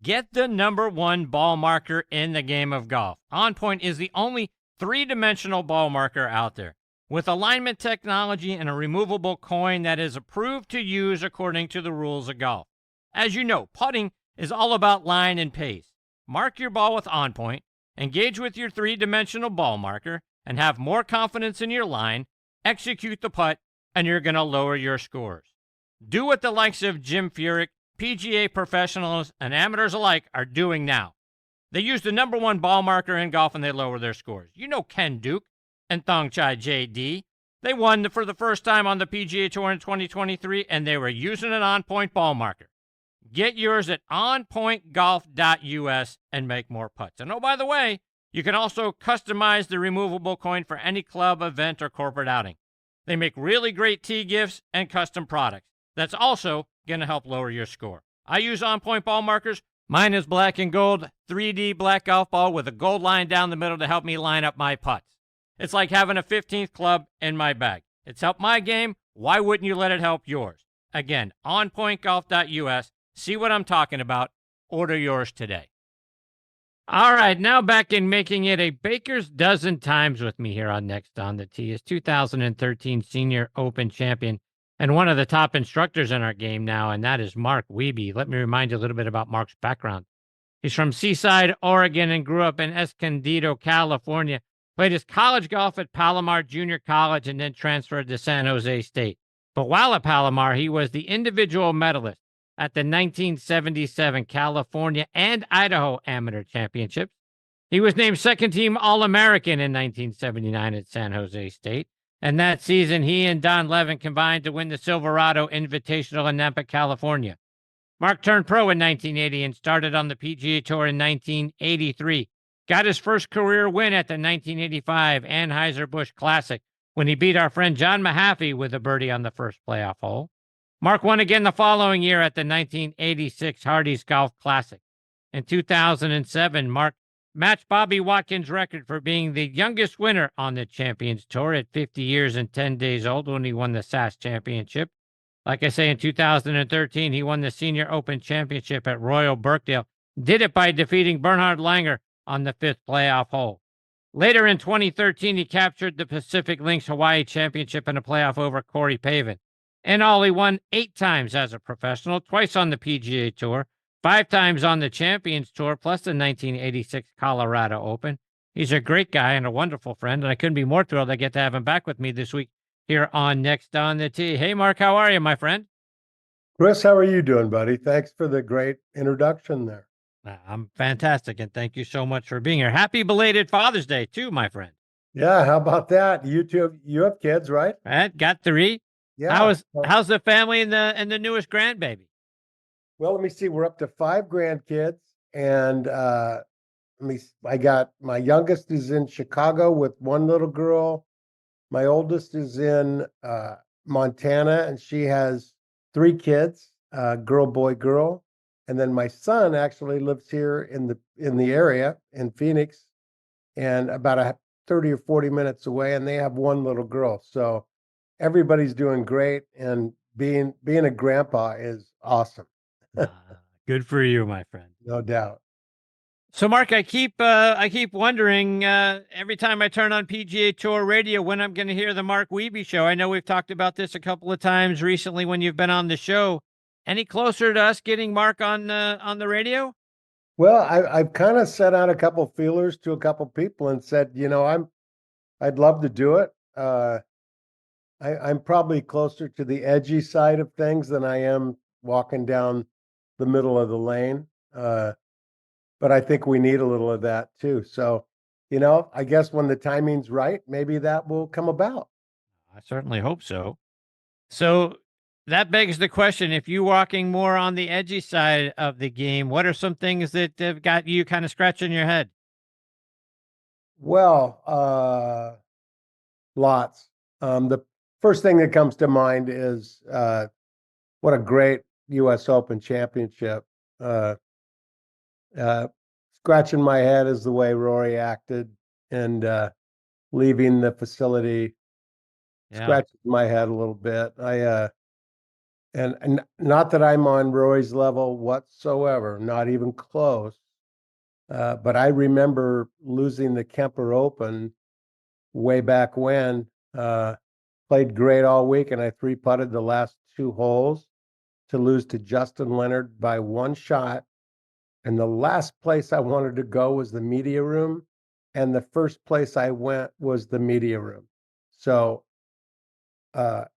Get the #1 ball marker in the game of golf. On Point is the only 3-dimensional ball marker out there, with alignment technology and a removable coin that is approved to use according to the rules of golf. As you know, putting is all about line and pace. Mark your ball with On Point, engage with your 3-dimensional ball marker, and have more confidence in your line, execute the putt, and you're going to lower your scores. Do what the likes of Jim Furyk, PGA professionals, and amateurs alike are doing now. They use the #1 ball marker in golf and they lower their scores. You know Ken Duke and Thongchai JD. They won for the first time on the PGA Tour in 2023, and they were using an On Point ball marker. Get yours at onpointgolf.us and make more putts. And oh, by the way, you can also customize the removable coin for any club, event, or corporate outing. They make really great tee gifts and custom products. That's also going to help lower your score. I use On Point ball markers. Mine is black and gold, 3D black golf ball with a gold line down the middle to help me line up my putts. It's like having a 15th club in my bag. It's helped my game. Why wouldn't you let it help yours? Again, onpointgolf.us. See what I'm talking about. Order yours today. All right, now back in making it a baker's dozen times with me here on Next on the Tee is 2013 Senior Open champion and one of the top instructors in our game now, and that is Mark Wiebe. Let me remind you a little bit about Mark's background. He's from Seaside, Oregon, and grew up in Escondido, California. Played his college golf at Palomar Junior College and then transferred to San Jose State. But while at Palomar, he was the individual medalist at the 1977 California and Idaho Amateur Championships. He was named second-team All-American in 1979 at San Jose State. And that season, he and Don Levin combined to win the Silverado Invitational in Napa, California. Mark turned pro in 1980 and started on the PGA Tour in 1983. Got his first career win at the 1985 Anheuser-Busch Classic when he beat our friend John Mahaffey with a birdie on the first playoff hole. Mark won again the following year at the 1986 Hardee's Golf Classic. In 2007, Mark matched Bobby Watkins' record for being the youngest winner on the Champions Tour at 50 years and 10 days old when he won the SAS Championship. Like I say, in 2013, he won the Senior Open Championship at Royal Birkdale. Did it by defeating Bernhard Langer on the fifth playoff hole. Later in 2013, he captured the Pacific Links Hawaii Championship in a playoff over Corey Pavin. In all, he won 8 times as a professional, twice on the PGA Tour, 5 times on the Champions Tour, plus the 1986 Colorado Open. He's a great guy and a wonderful friend, and I couldn't be more thrilled I get to have him back with me this week here on Next on the Tee. Hey, Mark, how are you, my friend? Chris, how are you doing, buddy? Thanks for the great introduction there. I'm fantastic, and thank you so much for being here. Happy belated Father's Day, too, my friend. Yeah, how about that? You have kids, right? Got 3. Yeah. How's the family and the newest grandbaby? Well, let me see. We're up to 5 grandkids, and I got my youngest is in Chicago with 1 little girl. My oldest is in Montana, and she has 3 kids, girl, boy, girl. And then my son actually lives here in the area in Phoenix, and about 30 or 40 minutes away, and they have 1 little girl. So everybody's doing great, and being a grandpa is awesome. Good for you, my friend. No doubt. So, Mark, I keep wondering every time I turn on PGA Tour radio when I'm going to hear the Mark Wiebe show. I know we've talked about this a couple of times recently when you've been on the show. Any closer to us getting Mark on the radio? Well, I've kind of set out a couple feelers to a couple people and said, I'd love to do it. I'm probably closer to the edgy side of things than I am walking down the middle of the lane. But I think we need a little of that too. So, I guess when the timing's right, maybe that will come about. I certainly hope so. So that begs the question, if you're walking more on the edgy side of the game, what are some things that have got you kind of scratching your head? Well, lots. The first thing that comes to mind is what a great U.S. Open championship. Scratching my head is the way Rory acted and leaving the facility. Yeah. Scratches my head a little bit. And not that I'm on Rory's level whatsoever, not even close. But I remember losing the Kemper Open way back when. Played great all week, and I 3-putted the last 2 holes to lose to Justin Leonard by 1 shot. And the last place I wanted to go was the media room, and the first place I went was the media room. So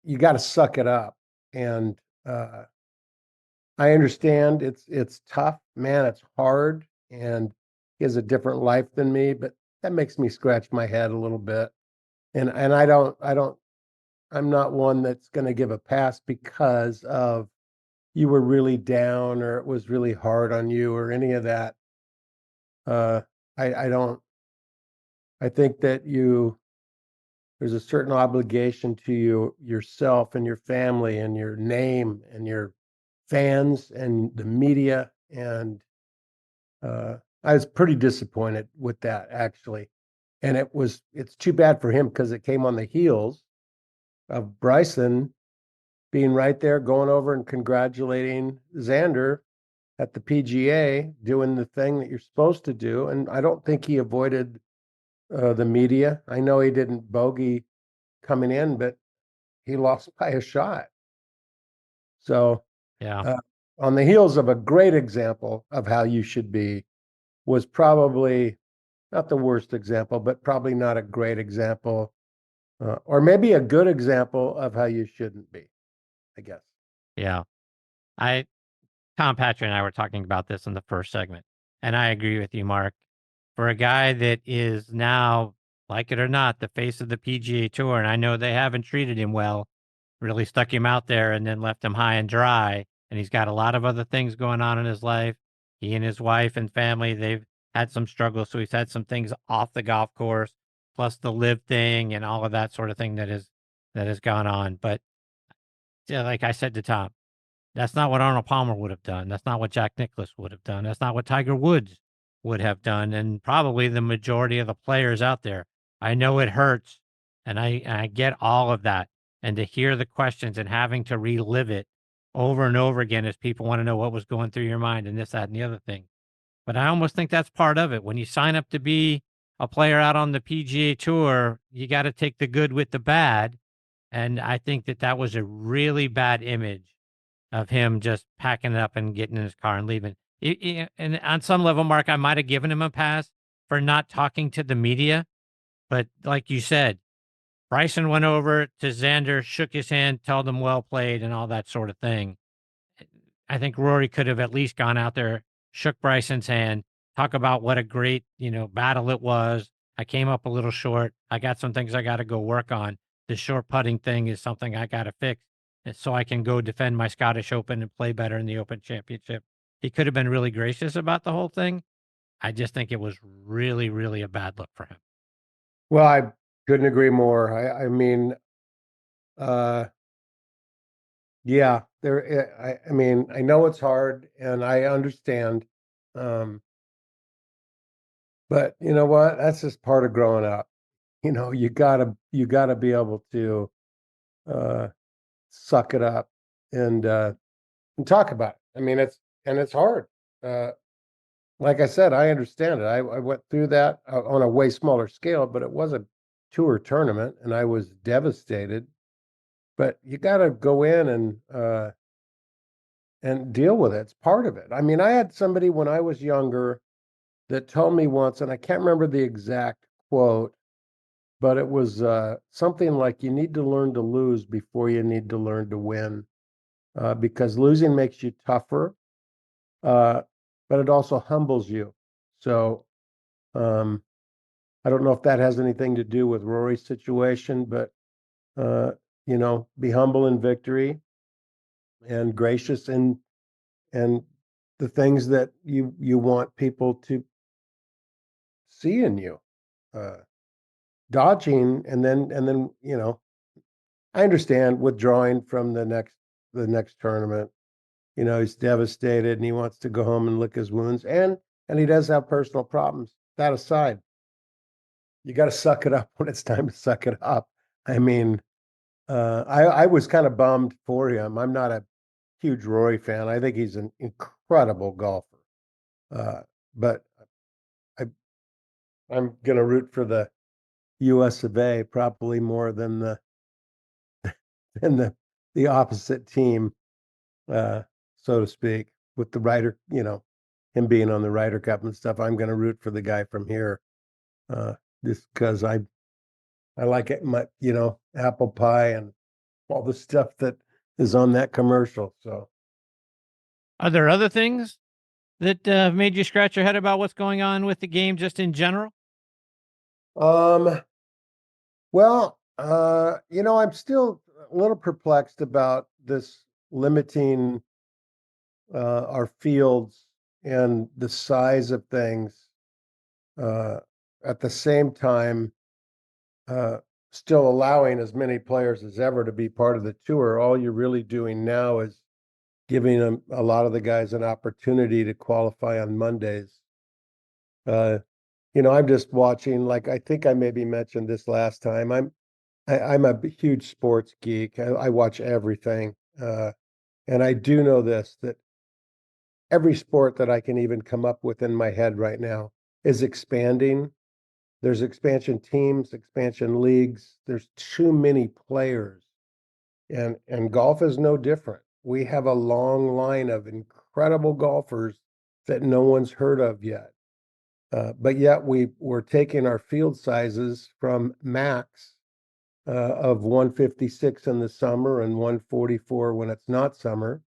you got to suck it up. And I understand it's tough, man. It's hard, and he has a different life than me, but that makes me scratch my head a little bit. And I'm not one that's going to give a pass because of you were really down or it was really hard on you or any of that. I think that there's a certain obligation to yourself and your family and your name and your fans and the media. And I was pretty disappointed with that, actually. And it's too bad for him because it came on the heels of Bryson being right there, going over and congratulating Xander at the PGA, doing the thing that you're supposed to do. And I don't think he avoided the media. I know he didn't bogey coming in, but he lost by a shot. So yeah, on the heels of a great example of how you should be was probably not the worst example, but probably not a great example, or maybe a good example of how you shouldn't be, I guess. Yeah. I Tom, Patri, and I were talking about this in the first segment, and I agree with you, Mark. For a guy that is now, like it or not, the face of the PGA Tour, and I know they haven't treated him well, really stuck him out there and then left him high and dry, and he's got a lot of other things going on in his life. He and his wife and family, they've had some struggles, so he's had some things off the golf course, plus the live thing and all of that sort of thing that has gone on. But yeah, like I said to Tom, that's not what Arnold Palmer would have done. That's not what Jack Nicklaus would have done. That's not what Tiger Woods would have done. And probably the majority of the players out there. I know it hurts, and I get all of that. And to hear the questions and having to relive it over and over again as people want to know what was going through your mind and this, that, and the other thing. But I almost think that's part of it. When you sign up to be a player out on the PGA Tour, you got to take the good with the bad. And I think that was a really bad image of him just packing it up and getting in his car and leaving. And on some level, Mark, I might have given him a pass for not talking to the media. But like you said, Bryson went over to Xander, shook his hand, told him well played and all that sort of thing. I think Rory could have at least gone out there, shook Bryson's hand, talk about what a great, battle it was. I came up a little short. I got some things I got to go work on. The short putting thing is something I got to fix so I can go defend my Scottish Open and play better in the Open Championship. He could have been really gracious about the whole thing. I just think it was really, really a bad look for him. Well, I couldn't agree more. I mean, yeah, I mean, I know it's hard and I understand. But you know what? That's just part of growing up. You gotta be able to suck it up and talk about it. I mean, it's hard. Like I said, I understand it. I went through that on a way smaller scale, but it was a tour tournament, and I was devastated. But you got to go in and deal with it. It's part of it. I mean, I had somebody when I was younger that told me once, and I can't remember the exact quote, but it was something like, you need to learn to lose before you need to learn to win, because losing makes you tougher, but it also humbles you. So I don't know if that has anything to do with Rory's situation, but be humble in victory and gracious in the things that you want people to see in you. Dodging and then I understand withdrawing from the next tournament. He's devastated and he wants to go home and lick his wounds, and he does have personal problems. That aside, you got to suck it up when it's time to suck it up. I mean, I was kind of bummed for him. I'm not a huge Rory fan. I think he's an incredible golfer, but I'm going to root for the U.S. of A. probably more than the opposite team, so to speak, with the Ryder, him being on the Ryder Cup and stuff. I'm going to root for the guy from here, just because I like it, apple pie and all the stuff that is on that commercial. So, are there other things that made you scratch your head about what's going on with the game, just in general? Well, I'm still a little perplexed about this limiting our fields and the size of things. At the same time, still allowing as many players as ever to be part of the tour. All you're really doing now is giving a lot of the guys an opportunity to qualify on Mondays. I'm just watching, like, I think I maybe mentioned this last time. I'm a huge sports geek. I watch everything. And I do know this, that every sport that I can even come up with in my head right now is expanding. There's expansion teams, expansion leagues. There's too many players. And golf is no different. We have a long line of incredible golfers that no one's heard of yet. But yet we're taking our field sizes from max of 156 in the summer and 144 when it's not summer,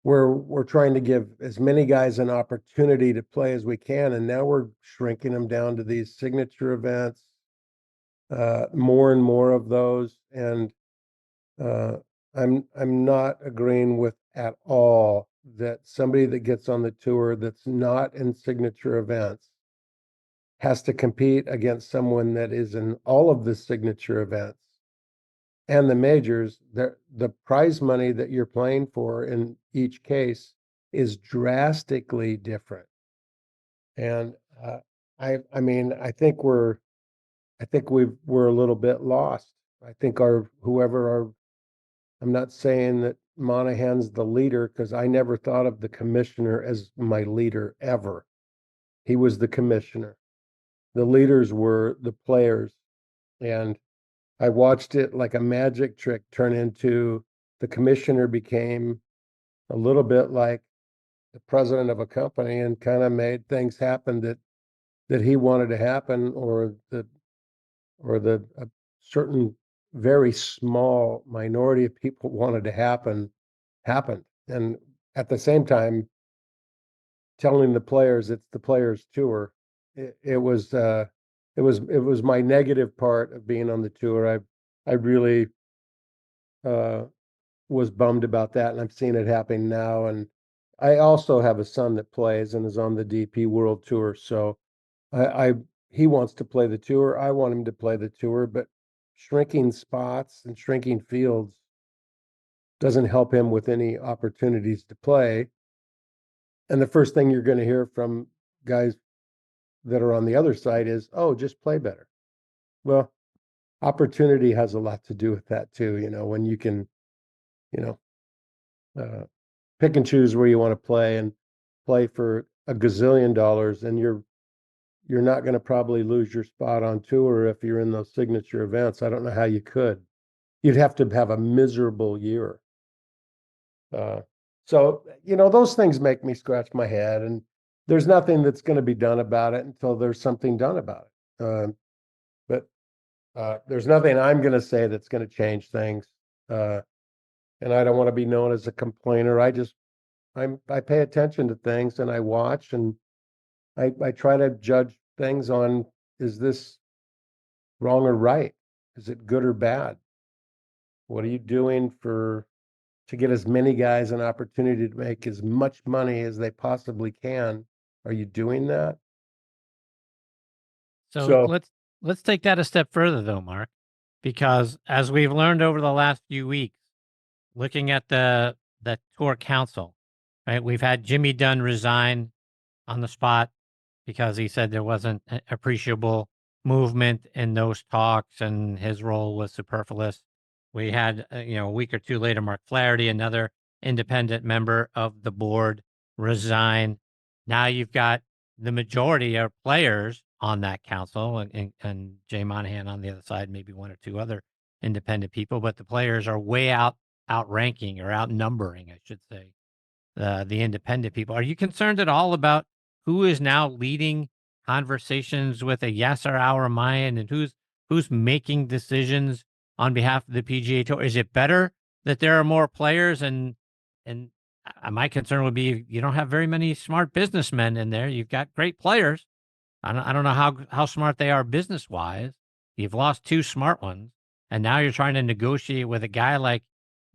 we're trying to give as many guys an opportunity to play as we can, and now we're shrinking them down to these signature events, more and more of those, and I'm not agreeing with at all that somebody that gets on the tour that's not in signature events has to compete against someone that is in all of the signature events and the majors. The prize money that you're playing for in each case is drastically different. And I mean, I think we're a little bit lost. I think I'm not saying that Monahan's the leader, because I never thought of the commissioner as my leader ever. He was the commissioner. The leaders were the players. And I watched it like a magic trick turn into the commissioner became a little bit like the president of a company and kind of made things happen that he wanted to happen, or a certain very small minority of people wanted to happened. And at the same time, telling the players it's the players tour. It was my negative part of being on the tour. I really was bummed about that, and I'm seeing it happening now. And I also have a son that plays and is on the DP World Tour, so I he wants to play the tour. I want him to play the tour, but shrinking spots and shrinking fields doesn't help him with any opportunities to play. And the first thing you're going to hear from guys that are on the other side is, "Oh, just play better." Well, opportunity has a lot to do with that too. When you can, you know, pick and choose where you want to play and play for a gazillion dollars, and you're not going to probably lose your spot on tour if you're in those signature events. I don't know how you could. You'd have to have a miserable year. So, those things make me scratch my head, and there's nothing that's going to be done about it until there's something done about it. But there's nothing I'm going to say that's going to change things. And I don't want to be known as a complainer. I pay attention to things, and I watch, and I try to judge things on, is this wrong or right? Is it good or bad? What are you doing to get as many guys an opportunity to make as much money as they possibly can? Are you doing that? So let's take that a step further, though, Mark, because as we've learned over the last few weeks, looking at the tour council, right? We've had Jimmy Dunn resign on the spot because he said there wasn't appreciable movement in those talks and his role was superfluous. We had, a week or two later, Mark Flaherty, another independent member of the board, resign. Now you've got the majority of players on that council, and Jay Monahan on the other side, maybe one or two other independent people, but the players are way outranking or outnumbering, I should say, the independent people. Are you concerned at all about who is now leading conversations with a Yasser Al-Rumayyan, and who's making decisions on behalf of the PGA Tour? Is it better that there are more players? And my concern would be you don't have very many smart businessmen in there. You've got great players. I don't know how smart they are business wise. You've lost two smart ones, and now you're trying to negotiate with a guy like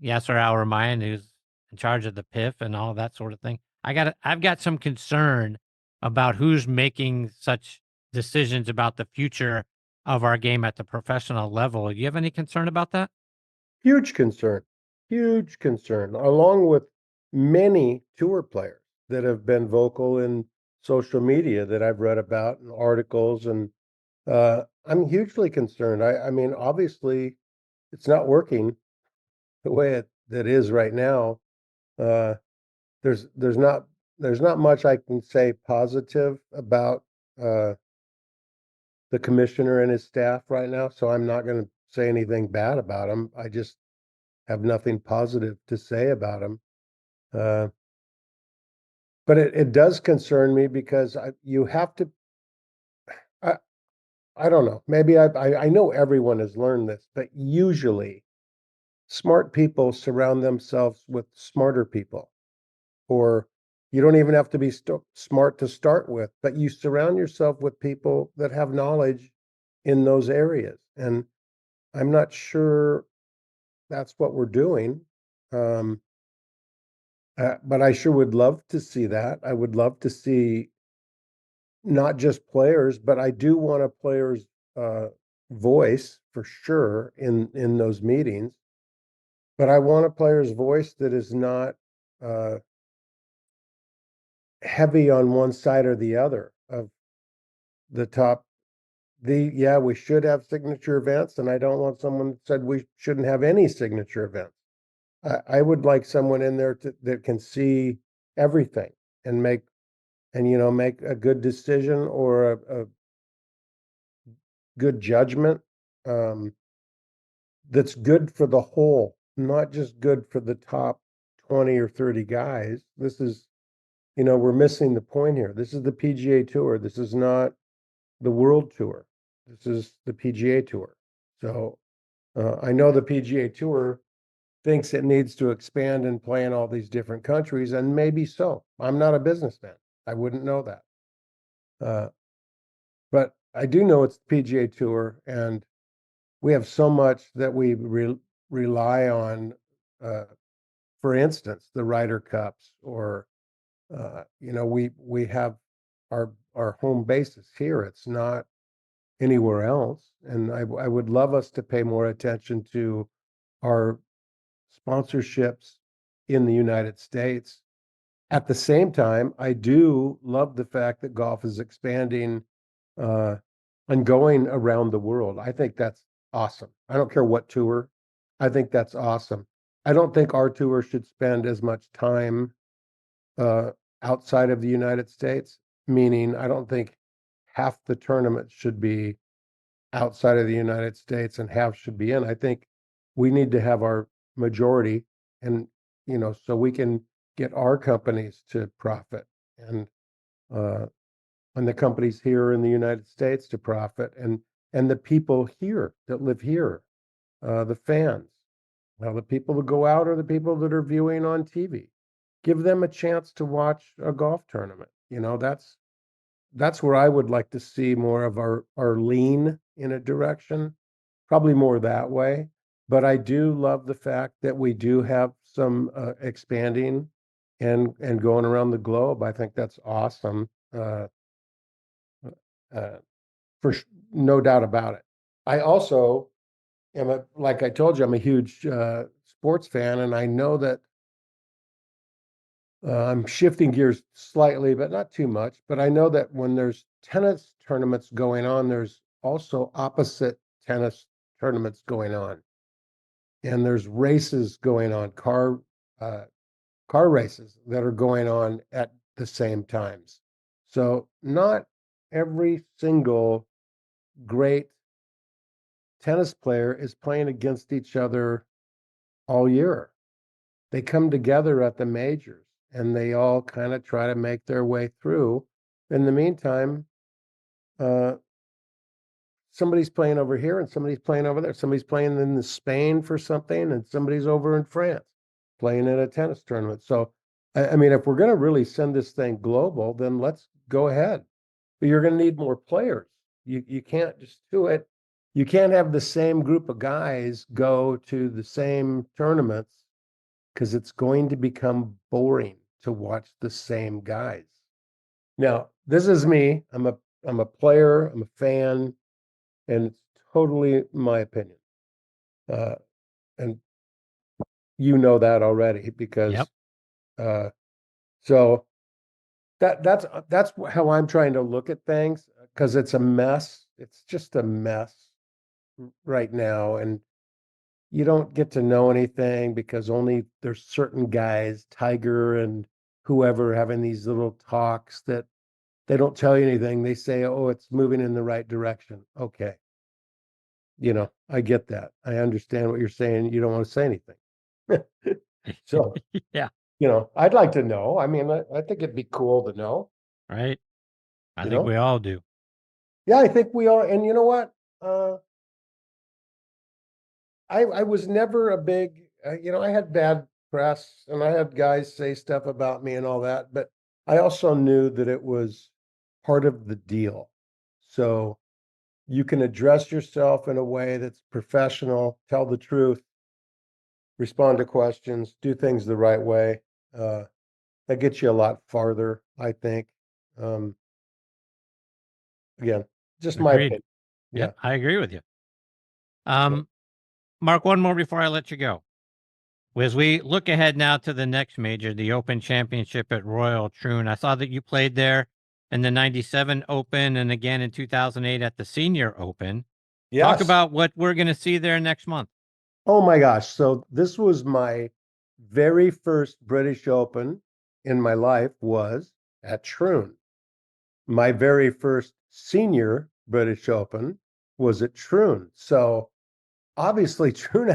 Yasser Al-Rumayyan, who's in charge of the PIF and all that sort of thing. I've got some concern about who's making such decisions about the future of our game at the professional level. Do you have any concern about that? Huge concern, along with many tour players that have been vocal in social media that I've read about in articles. And I'm hugely concerned. I mean, obviously, it's not working the way that is right now. There's not much I can say positive about the commissioner and his staff right now, so I'm not going to say anything bad about him. I just have nothing positive to say about him. But it does concern me because you have to. I don't know. Maybe I know everyone has learned this, but usually smart people surround themselves with smarter people. or you don't even have to be smart to start with, but you surround yourself with people that have knowledge in those areas. And I'm not sure that's what we're doing. But I sure would love to see that. I would love to see not just players, but I do want a player's voice for sure in those meetings. But I want a player's voice that is not heavy on one side or the other of the top. Yeah, we should have signature events, and I don't want someone that said we shouldn't have any signature events. I would like someone in there that can see everything and make a good decision or a good judgment that's good for the whole, not just good for the top 20 or 30 guys. This is, we're missing the point here. This is the PGA Tour. This is not the World Tour. This is the PGA Tour. So I know the PGA Tour thinks it needs to expand and play in all these different countries, and maybe so. I'm not a businessman. I wouldn't know that. But I do know it's the PGA Tour, and we have so much that we rely on. For instance, the Ryder Cups, or we have our home bases here. It's not anywhere else, and I would love us to pay more attention to our sponsorships in the United States. At the same time, I do love the fact that golf is expanding and going around the world. I think that's awesome. I don't care what tour. I think that's awesome. I don't think our tour should spend as much time outside of the United States, meaning I don't think half the tournament should be outside of the United States and half should be in. I think we need to have our majority, and so we can get our companies to profit, and the companies here in the United States to profit, and the people here that live here, the fans. Now, the people that go out are the people that are viewing on TV. Give them a chance to watch a golf tournament. That's where I would like to see more of our lean in a direction, probably more that way. But I do love the fact that we do have some expanding and going around the globe. I think that's awesome. No doubt about it. I also am like I told you, I'm a huge sports fan, and I know that I'm shifting gears slightly, but not too much. But I know that when there's tennis tournaments going on, there's also opposite tennis tournaments going on, and there's races going on, car races that are going on at the same times. So not every single great tennis player is playing against each other all year. They come together at the majors, and they all kind of try to make their way through. In the meantime, somebody's playing over here and somebody's playing over there. Somebody's playing in Spain for something, and somebody's over in France playing in a tennis tournament. So, I mean, if we're going to really send this thing global, then let's go ahead. But you're going to need more players. You can't just do it. You can't have the same group of guys go to the same tournaments, because it's going to become boring to watch the same guys. Now, this is me. I'm a player. I'm a fan, and it's totally my opinion. And you know that already, because Yep. So that's how I'm trying to look at things, because it's a mess. It's just a mess right now, and you don't get to know anything because only there's certain guys, Tiger and whoever, having these little talks that they don't tell you anything. They say, oh, it's moving in the right direction. Okay. I get that. I understand what you're saying. You don't want to say anything. So, Yeah. I'd like to know. I mean, I think it'd be cool to know. Right. I think we all do. Yeah, I think we all. And you know what? I was never a big, I had bad press and I had guys say stuff about me and all that, but I also knew that it was part of the deal. So you can address yourself in a way that's professional, tell the truth, respond to questions, do things the right way. That gets you a lot farther, I think. Um, Again, just my Agreed. opinion. Yeah. Yep, I agree with you. Mark, one more before I let you go. As we look ahead now to the next major, the Open Championship at Royal Troon, I saw that you played there in the 97 Open and again in 2008 at the Senior Open. Talk Yes. about what we're going to see there next month. Oh my gosh. So this was my very first British Open in my life was at Troon. My very first senior British Open was at Troon. So obviously Troon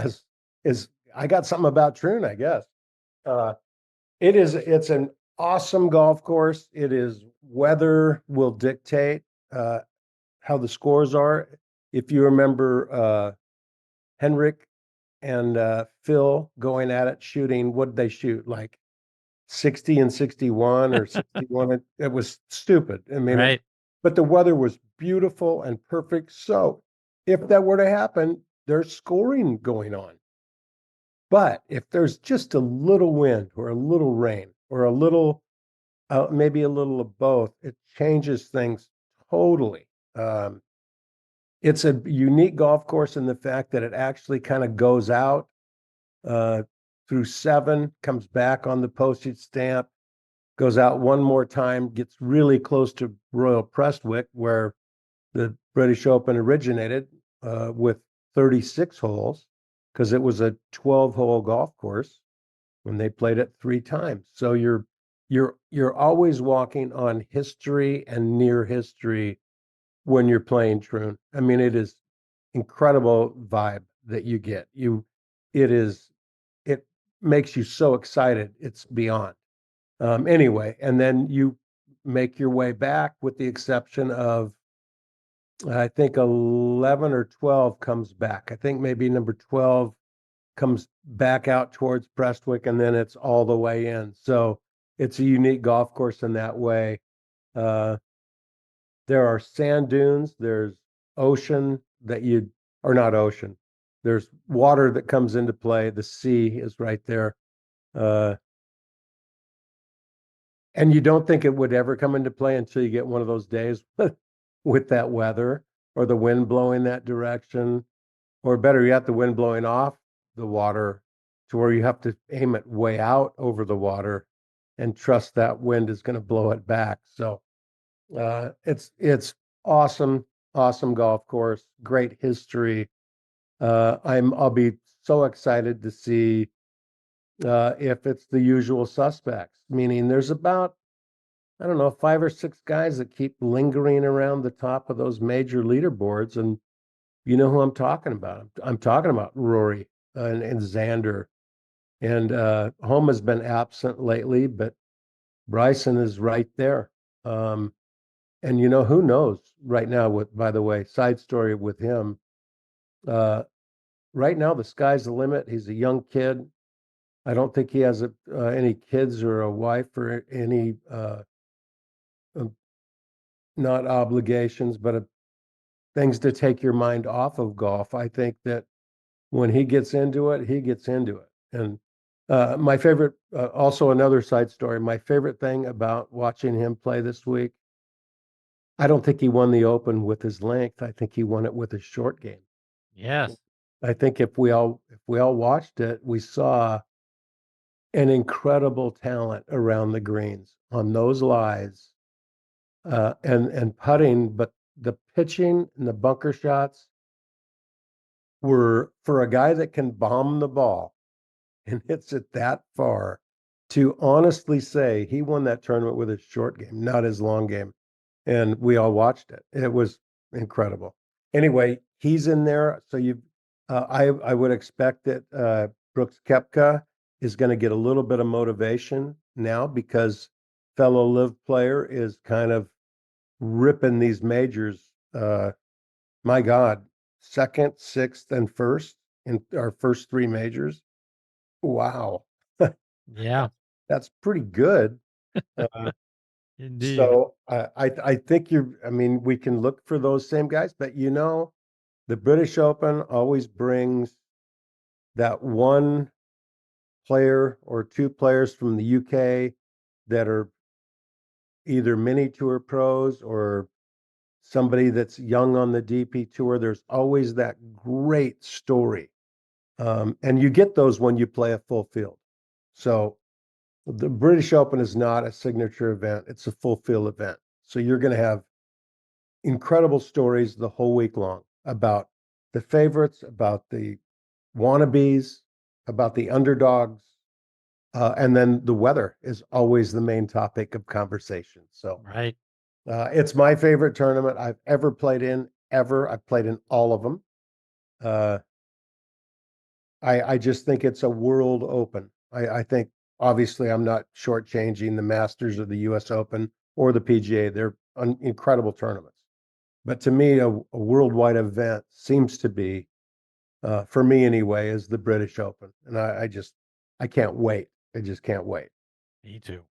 is I got something about Troon, I guess. It's an awesome golf course. It is weather will dictate how the scores are. If you remember Henrik and Phil going at it, shooting, what did they shoot? Like 60 and 61 or 61. It was stupid. I mean, Right. but the weather was beautiful and perfect. So if that were to happen, there's scoring going on. But if there's just a little wind or a little rain or a little, maybe a little of both, it changes things totally. It's a unique golf course in the fact that it actually kind of goes out through 7, comes back on the postage stamp, goes out one more time, gets really close to Royal Prestwick, where the British Open originated with 36 holes, because it was a 12-hole golf course when they played it 3 times. So you're always walking on history and near history when you're playing Troon. I mean, it is incredible vibe that you get. It makes you so excited. It's beyond. Anyway, and then you make your way back with the exception of, I think 11 or 12 comes back. I think maybe number 12 comes back out towards Prestwick and then it's all the way in. So it's a unique golf course in that way. There are sand dunes, there's ocean or not ocean. There's water that comes into play. The sea is right there. And you don't think it would ever come into play until you get one of those days with that weather or the wind blowing that direction, or better yet, the wind blowing off the water to where you have to aim it way out over the water and trust that wind is going to blow it back. So it's awesome golf course, great history. I'll be so excited to see if it's the usual suspects, meaning there's about, I don't know, 5 or 6 guys that keep lingering around the top of those major leaderboards. And you know who I'm talking about. I'm talking about Rory and Xander. And Home has been absent lately, but Bryson is right there. And you know, who knows right now by the way, side story with him, right now the sky's the limit. He's a young kid. I don't think he has any kids or a wife or any, not obligations, but things to take your mind off of golf. I think that when he gets into it, he gets into it. And my favorite, also another side story, my favorite thing about watching him play this week, I don't think he won the Open with his length. I think he won it with his short game. Yes. I think if we all watched it, we saw an incredible talent around the greens on those lies, and putting, but the pitching and the bunker shots were, for a guy that can bomb the ball and hits it that far, to honestly say he won that tournament with his short game, not his long game. And we all watched it. It was incredible. Anyway, he's in there. So I would expect that Brooks Koepka is going to get a little bit of motivation now, because fellow live player is kind of ripping these majors. My God, 2nd, 6th, and 1st in our first 3 majors. Wow. Yeah, That's pretty good. indeed. So I think I mean, we can look for those same guys, but the British Open always brings that one player or two players from the UK that are either mini tour pros or somebody that's young on the DP tour. There's always that great story. And you get those when you play a full field. So the British Open is not a signature event. It's a full field event. So you're going to have incredible stories the whole week long about the favorites, about the wannabes, about the underdogs. And then the weather is always the main topic of conversation. So Right. it's my favorite tournament I've ever played in, ever. I've played in all of them. I just think it's a world open. I think obviously I'm not shortchanging the Masters or the US Open or the PGA. They're incredible tournaments. But to me, a worldwide event seems to be, for me anyway, is the British Open. And I can't wait. I just can't wait. Me too.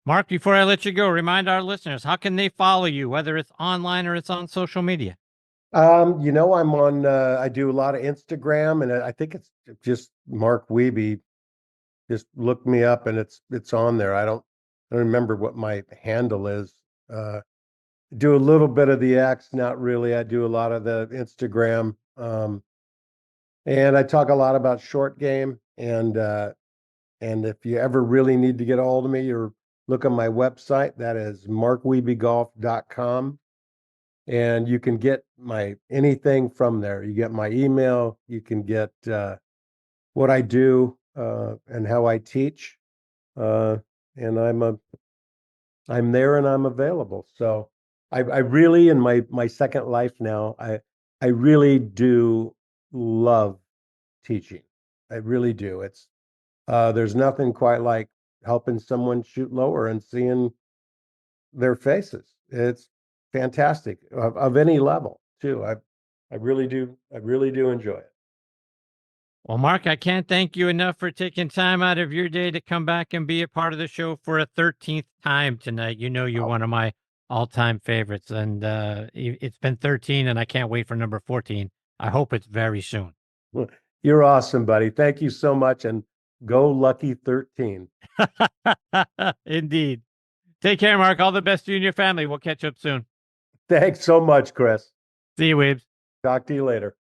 Mark, before I let you go, remind our listeners, how can they follow you, whether it's online or it's on social media? I'm on, I do a lot of Instagram, and I think it's just Mark Wiebe. Just look me up and it's on there. I don't remember what my handle is. Do a little bit of the X, not really. I do a lot of the Instagram. And I talk a lot about short game. And if you ever really need to get a hold of me, or look on my website, that is markwiebegolf.com. And you can get anything from there. You get my email, you can get what I do and how I teach. And I'm there and I'm available. So I really, in my second life now, I really do love teaching. I really do. There's nothing quite like helping someone shoot lower and seeing their faces. It's fantastic of any level too. I really do enjoy it. Well, Mark, I can't thank you enough for taking time out of your day to come back and be a part of the show for a 13th time tonight. You know, you're one of my all-time favorites, and it's been 13, and I can't wait for number 14. I hope it's very soon. You're awesome, buddy. Thank you so much, and go Lucky 13. Indeed. Take care, Mark. All the best to you and your family. We'll catch up soon. Thanks so much, Chris. See you, Weebs. Talk to you later.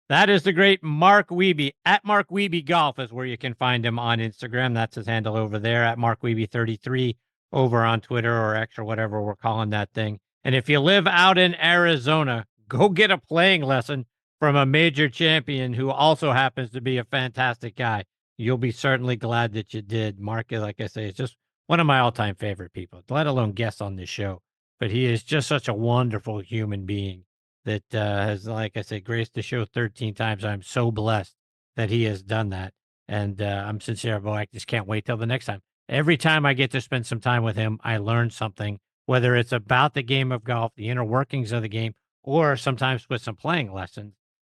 That is the great Mark Wiebe. At Mark Wiebe Golf is where you can find him on Instagram. That's his handle over there. At Mark Wiebe 33 over on Twitter or X or whatever we're calling that thing. And if you live out in Arizona, go get a playing lesson from a major champion who also happens to be a fantastic guy. You'll be certainly glad that you did. Mark, like I say, is just one of my all-time favorite people, let alone guests on this show. But he is just such a wonderful human being that has, like I said, graced the show 13 times. I'm so blessed that he has done that. And I'm sincere, but I just can't wait till the next time. Every time I get to spend some time with him, I learn something, whether it's about the game of golf, the inner workings of the game, or sometimes with some playing lessons.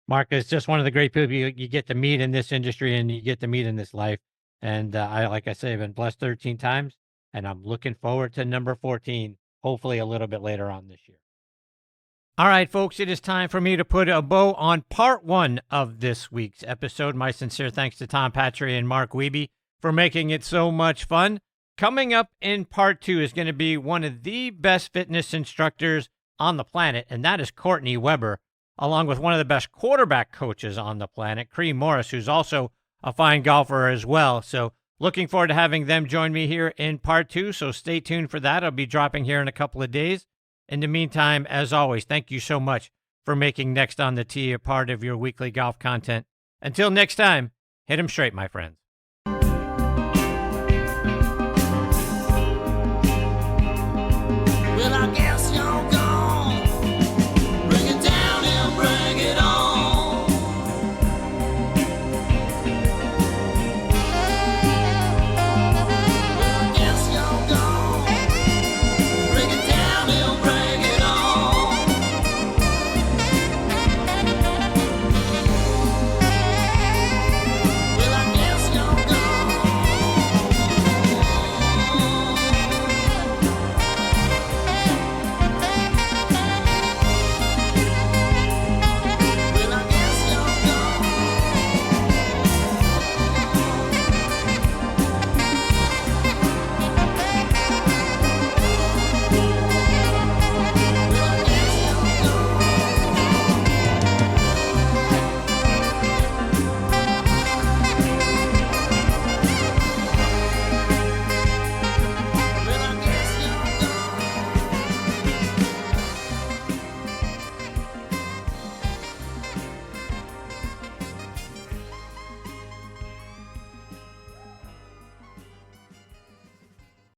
Mark is just one of the great people you get to meet in this industry and you get to meet in this life. And like I say, I've been blessed 13 times, and I'm looking forward to number 14, hopefully a little bit later on this year. All right, folks, it is time for me to put a bow on part 1 of this week's episode. My sincere thanks to Tom Patri and Mark Wiebe for making it so much fun. Coming up in part 2 is going to be one of the best fitness instructors on the planet, and that is Courtney Weber, along with one of the best quarterback coaches on the planet, Cree Morris, who's also a fine golfer as well. So looking forward to having them join me here in part 2, so stay tuned for that. I'll be dropping here in a couple of days. In the meantime, as always, thank you so much for making Next on the Tee a part of your weekly golf content. Until next time, hit 'em straight, my friends.